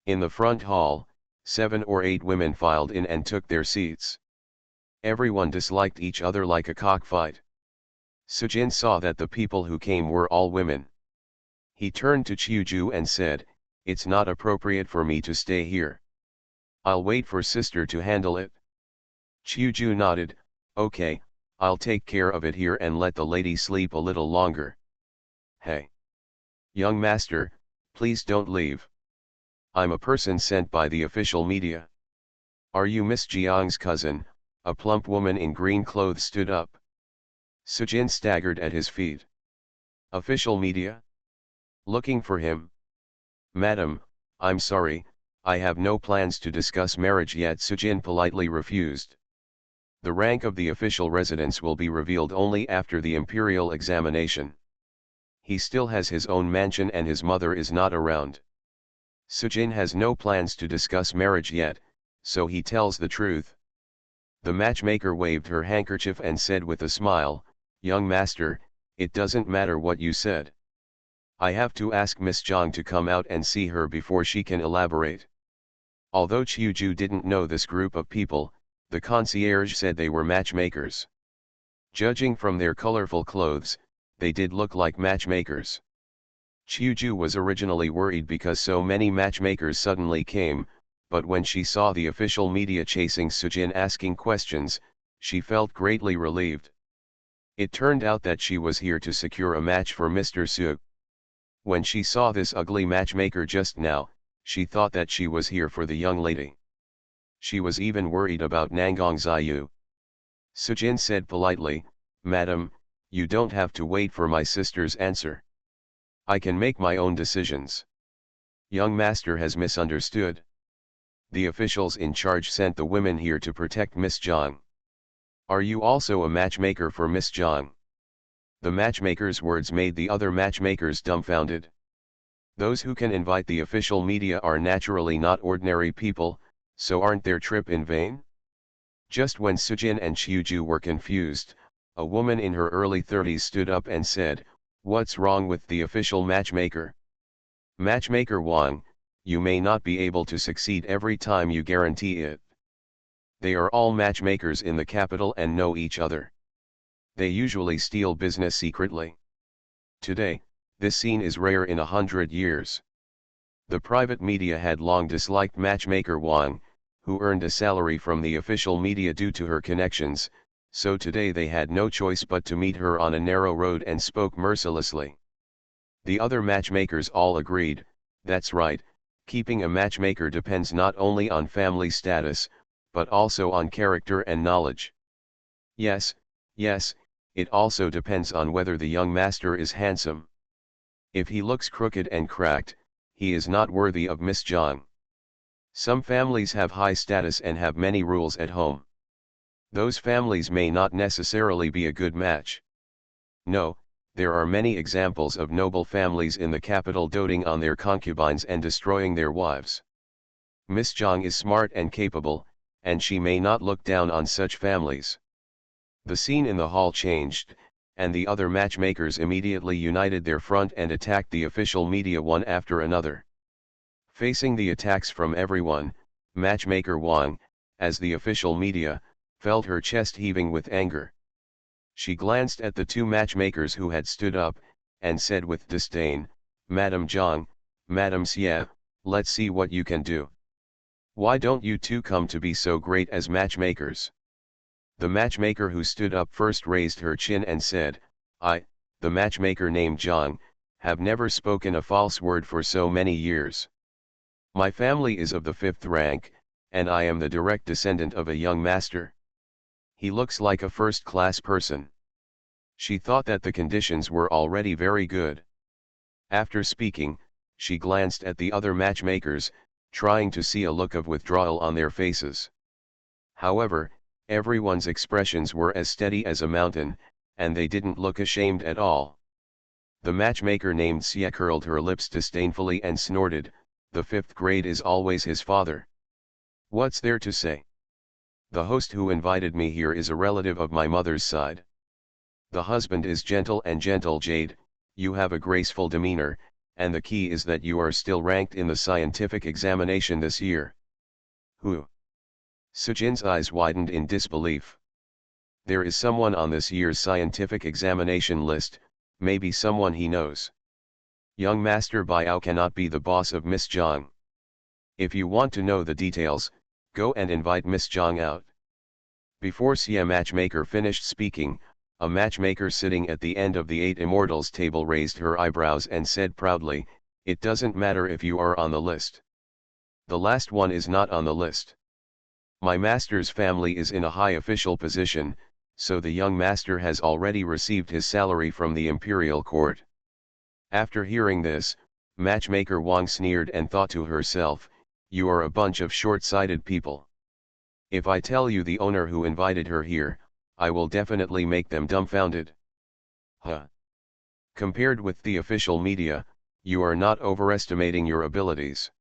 In the front hall, 7 or 8 women filed in and took their seats. Everyone disliked each other like a cockfight. Sujin saw that the people who came were all women. He turned to Qiuju and said, "It's not appropriate for me to stay here. I'll wait for sister to handle it." Qiuju nodded, "Okay, I'll take care of it here and let the lady sleep a little longer." "Hey! Young master, please don't leave. I'm a person sent by the official media." "Are you Miss Jiang's cousin?" A plump woman in green clothes stood up. Sujin staggered at his feet. "Official media? Looking for him?" "Madam, I'm sorry, I have no plans to discuss marriage yet." Sujin politely refused. The rank of the official residence will be revealed only after the imperial examination. He still has his own mansion and his mother is not around. Sujin has no plans to discuss marriage yet, so he tells the truth. The matchmaker waved her handkerchief and said with a smile, "Young master, it doesn't matter what you said. I have to ask Miss Zhang to come out and see her before she can elaborate." Although Qiuju didn't know this group of people, the concierge said they were matchmakers. Judging from their colorful clothes, they did look like matchmakers. Qiuju was originally worried because so many matchmakers suddenly came, but when she saw the official media chasing Sujin asking questions, she felt greatly relieved. It turned out that she was here to secure a match for Mr. Su. When she saw this ugly matchmaker just now, she thought that she was here for the young lady. She was even worried about Nangang Ziyu. Sujin said politely, "Madam, you don't have to wait for my sister's answer. I can make my own decisions." "Young master has misunderstood. The officials in charge sent the women here to protect Miss Zhang. Are you also a matchmaker for Miss Zhang?" The matchmaker's words made the other matchmakers dumbfounded. Those who can invite the official media are naturally not ordinary people, so aren't their trip in vain? Just when Sujin and Qiuju were confused, a woman in her early 30s stood up and said, "What's wrong with the official matchmaker? Matchmaker Wang, you may not be able to succeed every time you guarantee it. They are all matchmakers in the capital and know each other. They usually steal business secretly. Today, this scene is rare in 100 years." The private media had long disliked matchmaker Wang, who earned a salary from the official media due to her connections, so today they had no choice but to meet her on a narrow road and spoke mercilessly. The other matchmakers all agreed, "That's right, keeping a matchmaker depends not only on family status, but also on character and knowledge. Yes, it also depends on whether the young master is handsome. If he looks crooked and cracked, he is not worthy of Miss Zhang. Some families have high status and have many rules at home. Those families may not necessarily be a good match. No, there are many examples of noble families in the capital doting on their concubines and destroying their wives. Miss Zhang is smart and capable, and she may not look down on such families." The scene in the hall changed, and the other matchmakers immediately united their front and attacked the official media one after another. Facing the attacks from everyone, matchmaker Wang, as the official media, felt her chest heaving with anger. She glanced at the two matchmakers who had stood up, and said with disdain, "Madam Zhang, Madam Xie, let's see what you can do. Why don't you two come to be so great as matchmakers?" The matchmaker who stood up first raised her chin and said, "I, the matchmaker named Zhang, have never spoken a false word for so many years. My family is of the 5th rank, and I am the direct descendant of a young master. He looks like a first-class person." She thought that the conditions were already very good. After speaking, she glanced at the other matchmakers, trying to see a look of withdrawal on their faces. However, everyone's expressions were as steady as a mountain, and they didn't look ashamed at all. The matchmaker named Xie curled her lips disdainfully and snorted, "The 5th grade is always his father. What's there to say? The host who invited me here is a relative of my mother's side. The husband is gentle and gentle Jade, you have a graceful demeanor, and the key is that you are still ranked in the scientific examination this year." "Who?" Sujin's eyes widened in disbelief. "There is someone on this year's scientific examination list, maybe someone he knows. Young Master Biao cannot be the boss of Miss Zhang. If you want to know the details, go and invite Miss Zhang out." Before Xie matchmaker finished speaking, a matchmaker sitting at the end of the 8 immortals table raised her eyebrows and said proudly, "It doesn't matter if you are on the list. The last one is not on the list. My master's family is in a high official position, so the young master has already received his salary from the imperial court." After hearing this, matchmaker Wang sneered and thought to herself, "You are a bunch of short-sighted people. If I tell you the owner who invited her here, I will definitely make them dumbfounded." Huh. Compared with the official media, you are not overestimating your abilities.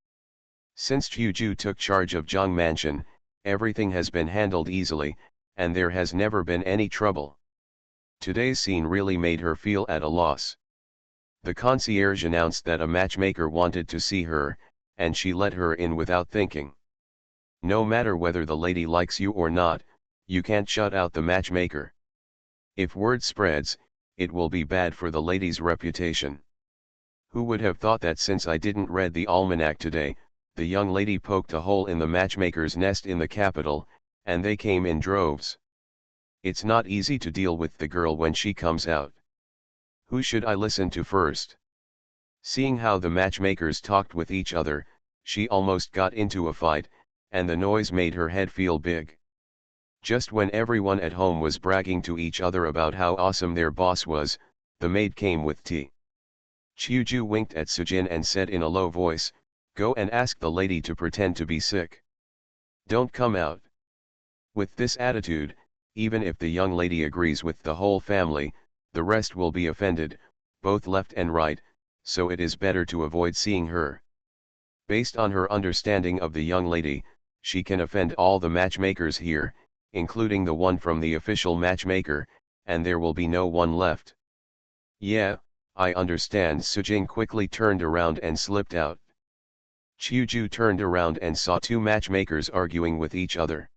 Since Chuju took charge of Zhang Mansion, everything has been handled easily, and there has never been any trouble. Today's scene really made her feel at a loss. The concierge announced that a matchmaker wanted to see her, and she let her in without thinking. No matter whether the lady likes you or not, you can't shut out the matchmaker. If word spreads, it will be bad for the lady's reputation. Who would have thought that since I didn't read the almanac today, the young lady poked a hole in the matchmaker's nest in the capital, and they came in droves. It's not easy to deal with the girl when she comes out. Who should I listen to first?" Seeing how the matchmakers talked with each other, she almost got into a fight, and the noise made her head feel big. Just when everyone at home was bragging to each other about how awesome their boss was, the maid came with tea. Chuju winked at Sujin and said in a low voice, "Go and ask the lady to pretend to be sick. Don't come out." With this attitude, even if the young lady agrees with the whole family, the rest will be offended, both left and right, so it is better to avoid seeing her. Based on her understanding of the young lady, she can offend all the matchmakers here, including the one from the official matchmaker, and there will be no one left. "Yeah, I understand." Sujin quickly turned around and slipped out. Chuju turned around and saw two matchmakers arguing with each other.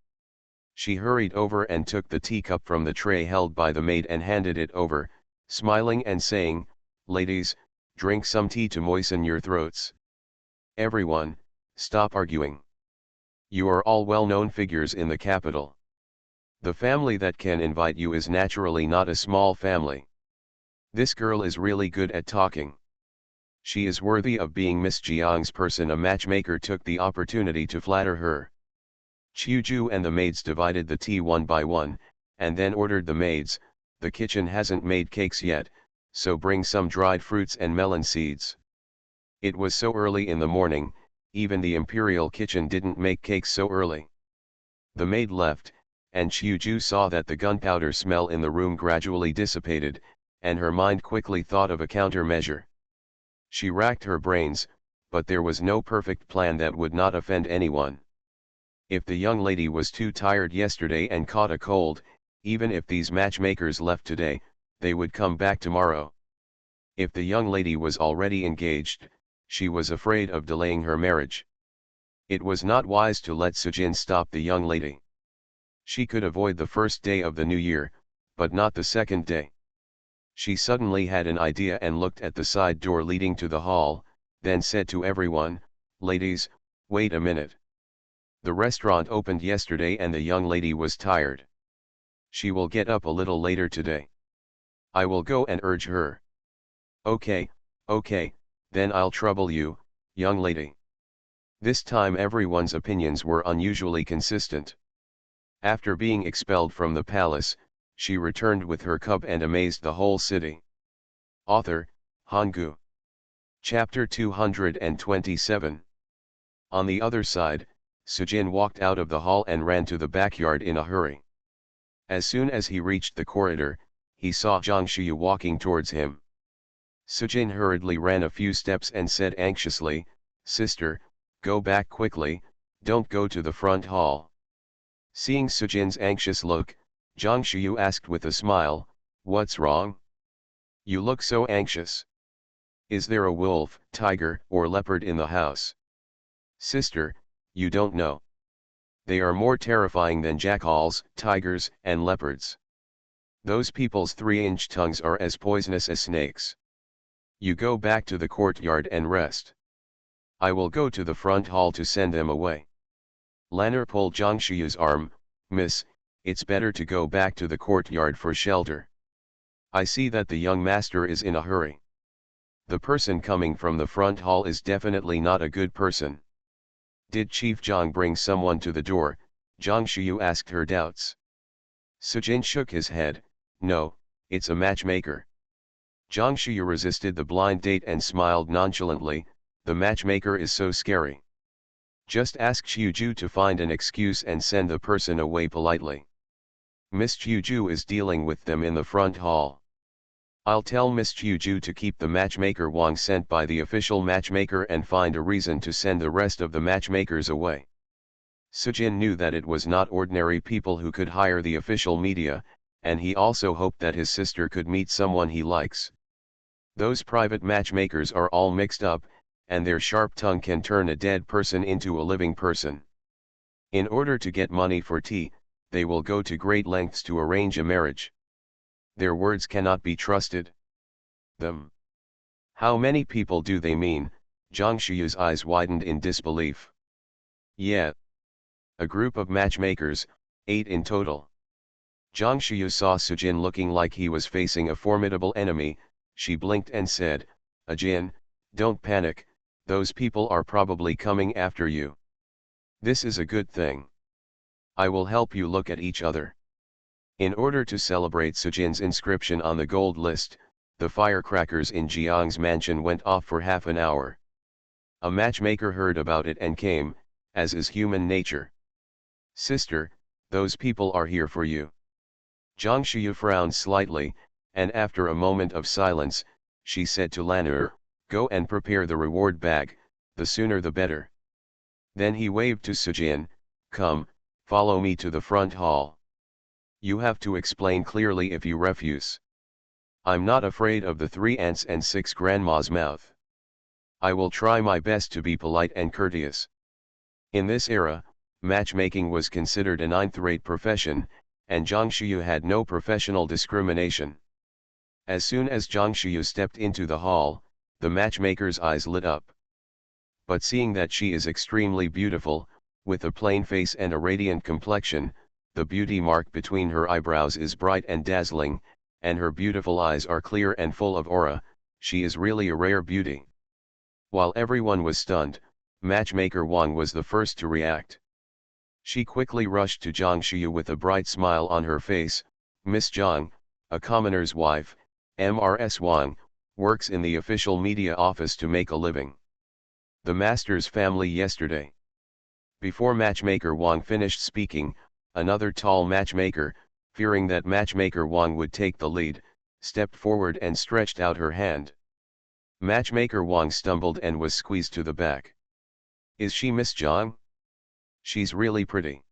She hurried over and took the teacup from the tray held by the maid and handed it over, smiling and saying, "Ladies, drink some tea to moisten your throats. Everyone, stop arguing. You are all well-known figures in the capital. The family that can invite you is naturally not a small family. This girl is really good at talking. She is worthy of being Miss Jiang's person." A matchmaker took the opportunity to flatter her. Chuju and the maids divided the tea one by one, and then ordered the maids, "The kitchen hasn't made cakes yet, so bring some dried fruits and melon seeds." It was so early in the morning, even the imperial kitchen didn't make cakes so early. The maid left, and Chuju saw that the gunpowder smell in the room gradually dissipated, and her mind quickly thought of a countermeasure. She racked her brains, but there was no perfect plan that would not offend anyone. If the young lady was too tired yesterday and caught a cold, even if these matchmakers left today, they would come back tomorrow. If the young lady was already engaged, she was afraid of delaying her marriage. It was not wise to let Sujin stop the young lady. She could avoid the first day of the new year, but not the second day. She suddenly had an idea and looked at the side door leading to the hall, then said to everyone, "Ladies, wait a minute. The restaurant opened yesterday and the young lady was tired. She will get up a little later today. I will go and urge her." "Okay, okay, then I'll trouble you, young lady." This time everyone's opinions were unusually consistent. After being expelled from the palace, she returned with her cub and amazed the whole city. Author, Hanggu. Chapter 227. On the other side, Sujin walked out of the hall and ran to the backyard in a hurry. As soon as he reached the corridor, he saw Zhang Shiyu walking towards him. Sujin hurriedly ran a few steps and said anxiously, "Sister, go back quickly, don't go to the front hall." Seeing Sujin's anxious look, Zhang Shiyu asked with a smile, "What's wrong? You look so anxious. Is there a wolf, tiger, or leopard in the house?" "Sister, you don't know. They are more terrifying than jackals, tigers, and leopards. Those people's 3-inch tongues are as poisonous as snakes. You go back to the courtyard and rest. I will go to the front hall to send them away." Lanner pulled Zhang Shiyu's arm. "Miss, it's better to go back to the courtyard for shelter. I see that the young master is in a hurry. The person coming from the front hall is definitely not a good person." "Did Chief Zhang bring someone to the door?" Zhang Shiyu asked her doubts. Sujin shook his head. "No, it's a matchmaker." Zhang Shiyu resisted the blind date and smiled nonchalantly. "The matchmaker is so scary. Just ask Xiuju to find an excuse and send the person away politely. Miss Xiuju is dealing with them in the front hall. I'll tell Miss Xiuju to keep the matchmaker Wang sent by the official matchmaker and find a reason to send the rest of the matchmakers away." Sujin knew that it was not ordinary people who could hire the official media, and he also hoped that his sister could meet someone he likes. Those private matchmakers are all mixed up, and their sharp tongue can turn a dead person into a living person. In order to get money for tea, they will go to great lengths to arrange a marriage. Their words cannot be trusted. Them. How many people do they mean? Zhang Shiyu's eyes widened in disbelief. "Yeah. A group of matchmakers, 8 in total." Zhang Shiyu saw Sujin looking like he was facing a formidable enemy. She blinked and said, "Ajin, don't panic, those people are probably coming after you. This is a good thing. I will help you look at each other." In order to celebrate Sujin's inscription on the gold list, the firecrackers in Jiang's mansion went off for half an hour. A matchmaker heard about it and came, as is human nature. "Sister, those people are here for you." Zhang Shiyu frowned slightly, and after a moment of silence, she said to Lanner, "Go and prepare the reward bag, the sooner the better." Then he waved to Sujin, "Come, follow me to the front hall. You have to explain clearly if you refuse. I'm not afraid of the 3 aunts and 6 grandmas' mouth. I will try my best to be polite and courteous." In this era, matchmaking was considered a 9th-rate profession, and Zhang Shiyu had no professional discrimination. As soon as Zhang Shiyu stepped into the hall, the matchmaker's eyes lit up. But seeing that she is extremely beautiful, with a plain face and a radiant complexion, the beauty mark between her eyebrows is bright and dazzling, and her beautiful eyes are clear and full of aura, she is really a rare beauty. While everyone was stunned, matchmaker Wang was the first to react. She quickly rushed to Zhang Shiyu with a bright smile on her face. "Miss Zhang, a commoner's wife, Mrs. Wang, works in the official media office to make a living. The master's family yesterday." Before matchmaker Wang finished speaking, another tall matchmaker, fearing that matchmaker Wang would take the lead, stepped forward and stretched out her hand. Matchmaker Wang stumbled and was squeezed to the back. "Is she Miss Zhang? She's really pretty."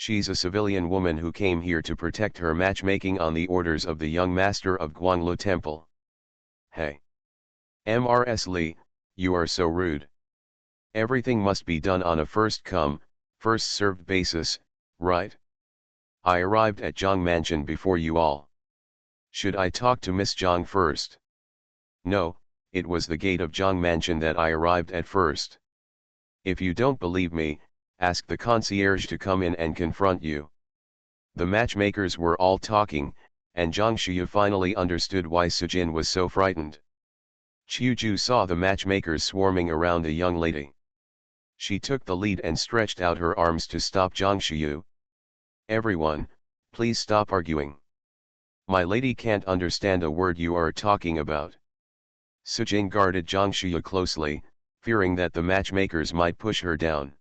She's a civilian woman who came here to protect her matchmaking on the orders of the young master of Guanglu Temple. Hey! Mrs. Li, you are so rude. Everything must be done on a first come, first served basis, right? I arrived at Zhang Mansion before you all. Should I talk to Miss Zhang first? No, it was the gate of Zhang Mansion that I arrived at first. If you don't believe me, ask the concierge to come in and confront you. The matchmakers were all talking, and Zhang Xiyu finally understood why Sujin was so frightened. Qiuju saw the matchmakers swarming around the young lady. She took the lead and stretched out her arms to stop Zhang Xiyu. Everyone, please stop arguing. My lady can't understand a word you are talking about. Sujin guarded Zhang Xiyu closely, fearing that the matchmakers might push her down.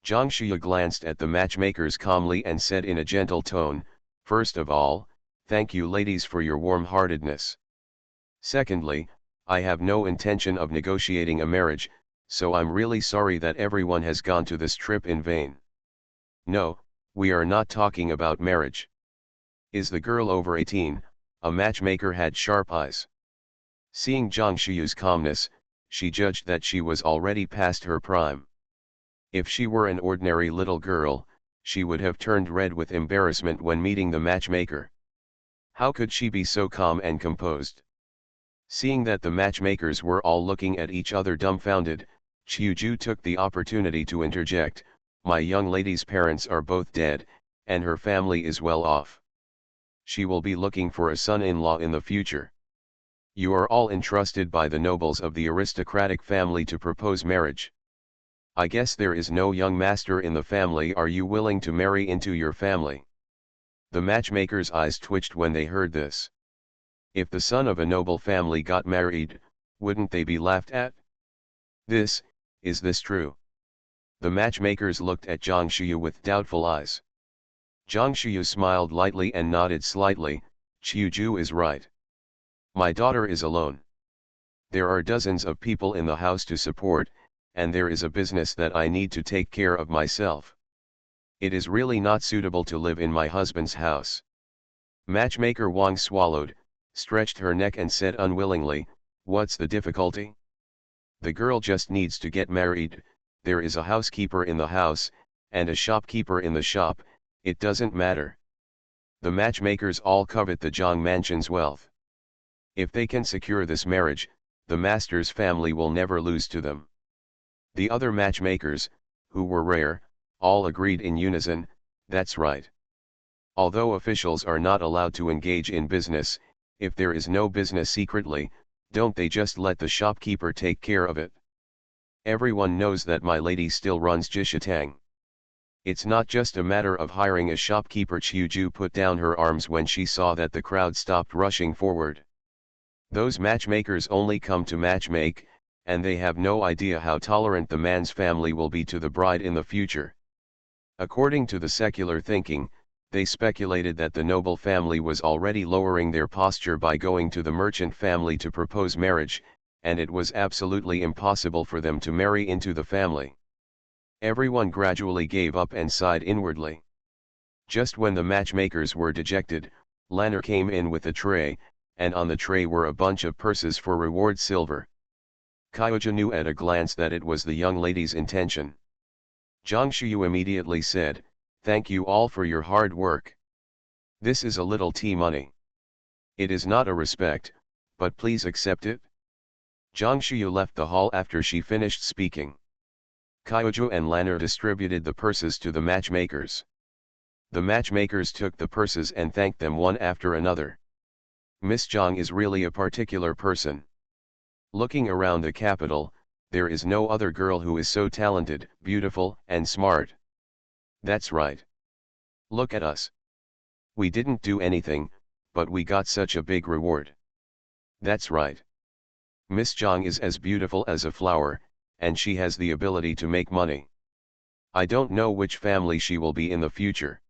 Zhang Xiyu glanced at the matchmakers calmly and said in a gentle tone, "First of all, thank you ladies for your warm-heartedness. Secondly, I have no intention of negotiating a marriage, so I'm really sorry that everyone has gone to this trip in vain. No, we are not talking about marriage. Is the girl over 18? A matchmaker had sharp eyes. Seeing Zhang Xiyu's calmness, she judged that she was already past her prime. If she were an ordinary little girl, she would have turned red with embarrassment when meeting the matchmaker. How could she be so calm and composed? Seeing that the matchmakers were all looking at each other dumbfounded, Qiuju took the opportunity to interject, "My young lady's parents are both dead, and her family is well off. She will be looking for a son-in-law in the future. You are all entrusted by the nobles of the aristocratic family to propose marriage. I guess there is no young master in the family. Are you willing to marry into your family?" The matchmakers' eyes twitched when they heard this. If the son of a noble family got married, wouldn't they be laughed at? Is this true? The matchmakers looked at Zhang Xiyu with doubtful eyes. Zhang Xiyu smiled lightly and nodded slightly. "Qiuju is right. My daughter is alone. There are dozens of people in the house to support, and there is a business that I need to take care of myself. It is really not suitable to live in my husband's house." Matchmaker Wang swallowed, stretched her neck and said unwillingly, "What's the difficulty? The girl just needs to get married. There is a housekeeper in the house, and a shopkeeper in the shop, it doesn't matter. The matchmakers all covet the Zhang Mansion's wealth. If they can secure this marriage, the master's family will never lose to them." The other matchmakers, who were rare, all agreed in unison, "That's right. Although officials are not allowed to engage in business, if there is no business secretly, don't they just let the shopkeeper take care of it? Everyone knows that my lady still runs Jishatang. It's not just a matter of hiring a shopkeeper." Qiuju put down her arms when she saw that the crowd stopped rushing forward. Those matchmakers only come to matchmake, and they have no idea how tolerant the man's family will be to the bride in the future. According to the secular thinking, they speculated that the noble family was already lowering their posture by going to the merchant family to propose marriage, and it was absolutely impossible for them to marry into the family. Everyone gradually gave up and sighed inwardly. Just when the matchmakers were dejected, Lanner came in with a tray, and on the tray were a bunch of purses for reward silver. Qiuju knew at a glance that it was the young lady's intention. Zhang Xiyu immediately said, "Thank you all for your hard work. This is a little tea money. It is not a respect, but please accept it." Zhang Xiyu left the hall after she finished speaking. Qiuju and Lanner distributed the purses to the matchmakers. The matchmakers took the purses and thanked them one after another. Miss Zhang is really a particular person. Looking around the capital, there is no other girl who is so talented, beautiful, and smart. That's right. Look at us. We didn't do anything, but we got such a big reward. That's right. Miss Zhang is as beautiful as a flower, and she has the ability to make money. I don't know which family she will be in the future.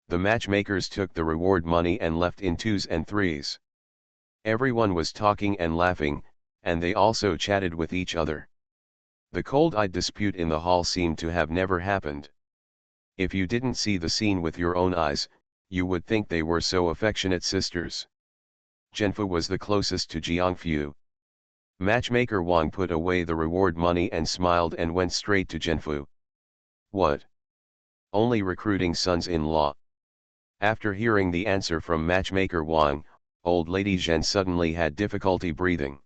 The matchmakers took the reward money and left in twos and threes. Everyone was talking and laughing, and they also chatted with each other. The cold-eyed dispute in the hall seemed to have never happened. If you didn't see the scene with your own eyes, you would think they were so affectionate sisters. Zhenfu was the closest to Jiangfu. Matchmaker Wang put away the reward money and smiled and went straight to Zhenfu. What? Only recruiting sons-in-law? After hearing the answer from Matchmaker Wang, old lady Zhen suddenly had difficulty breathing.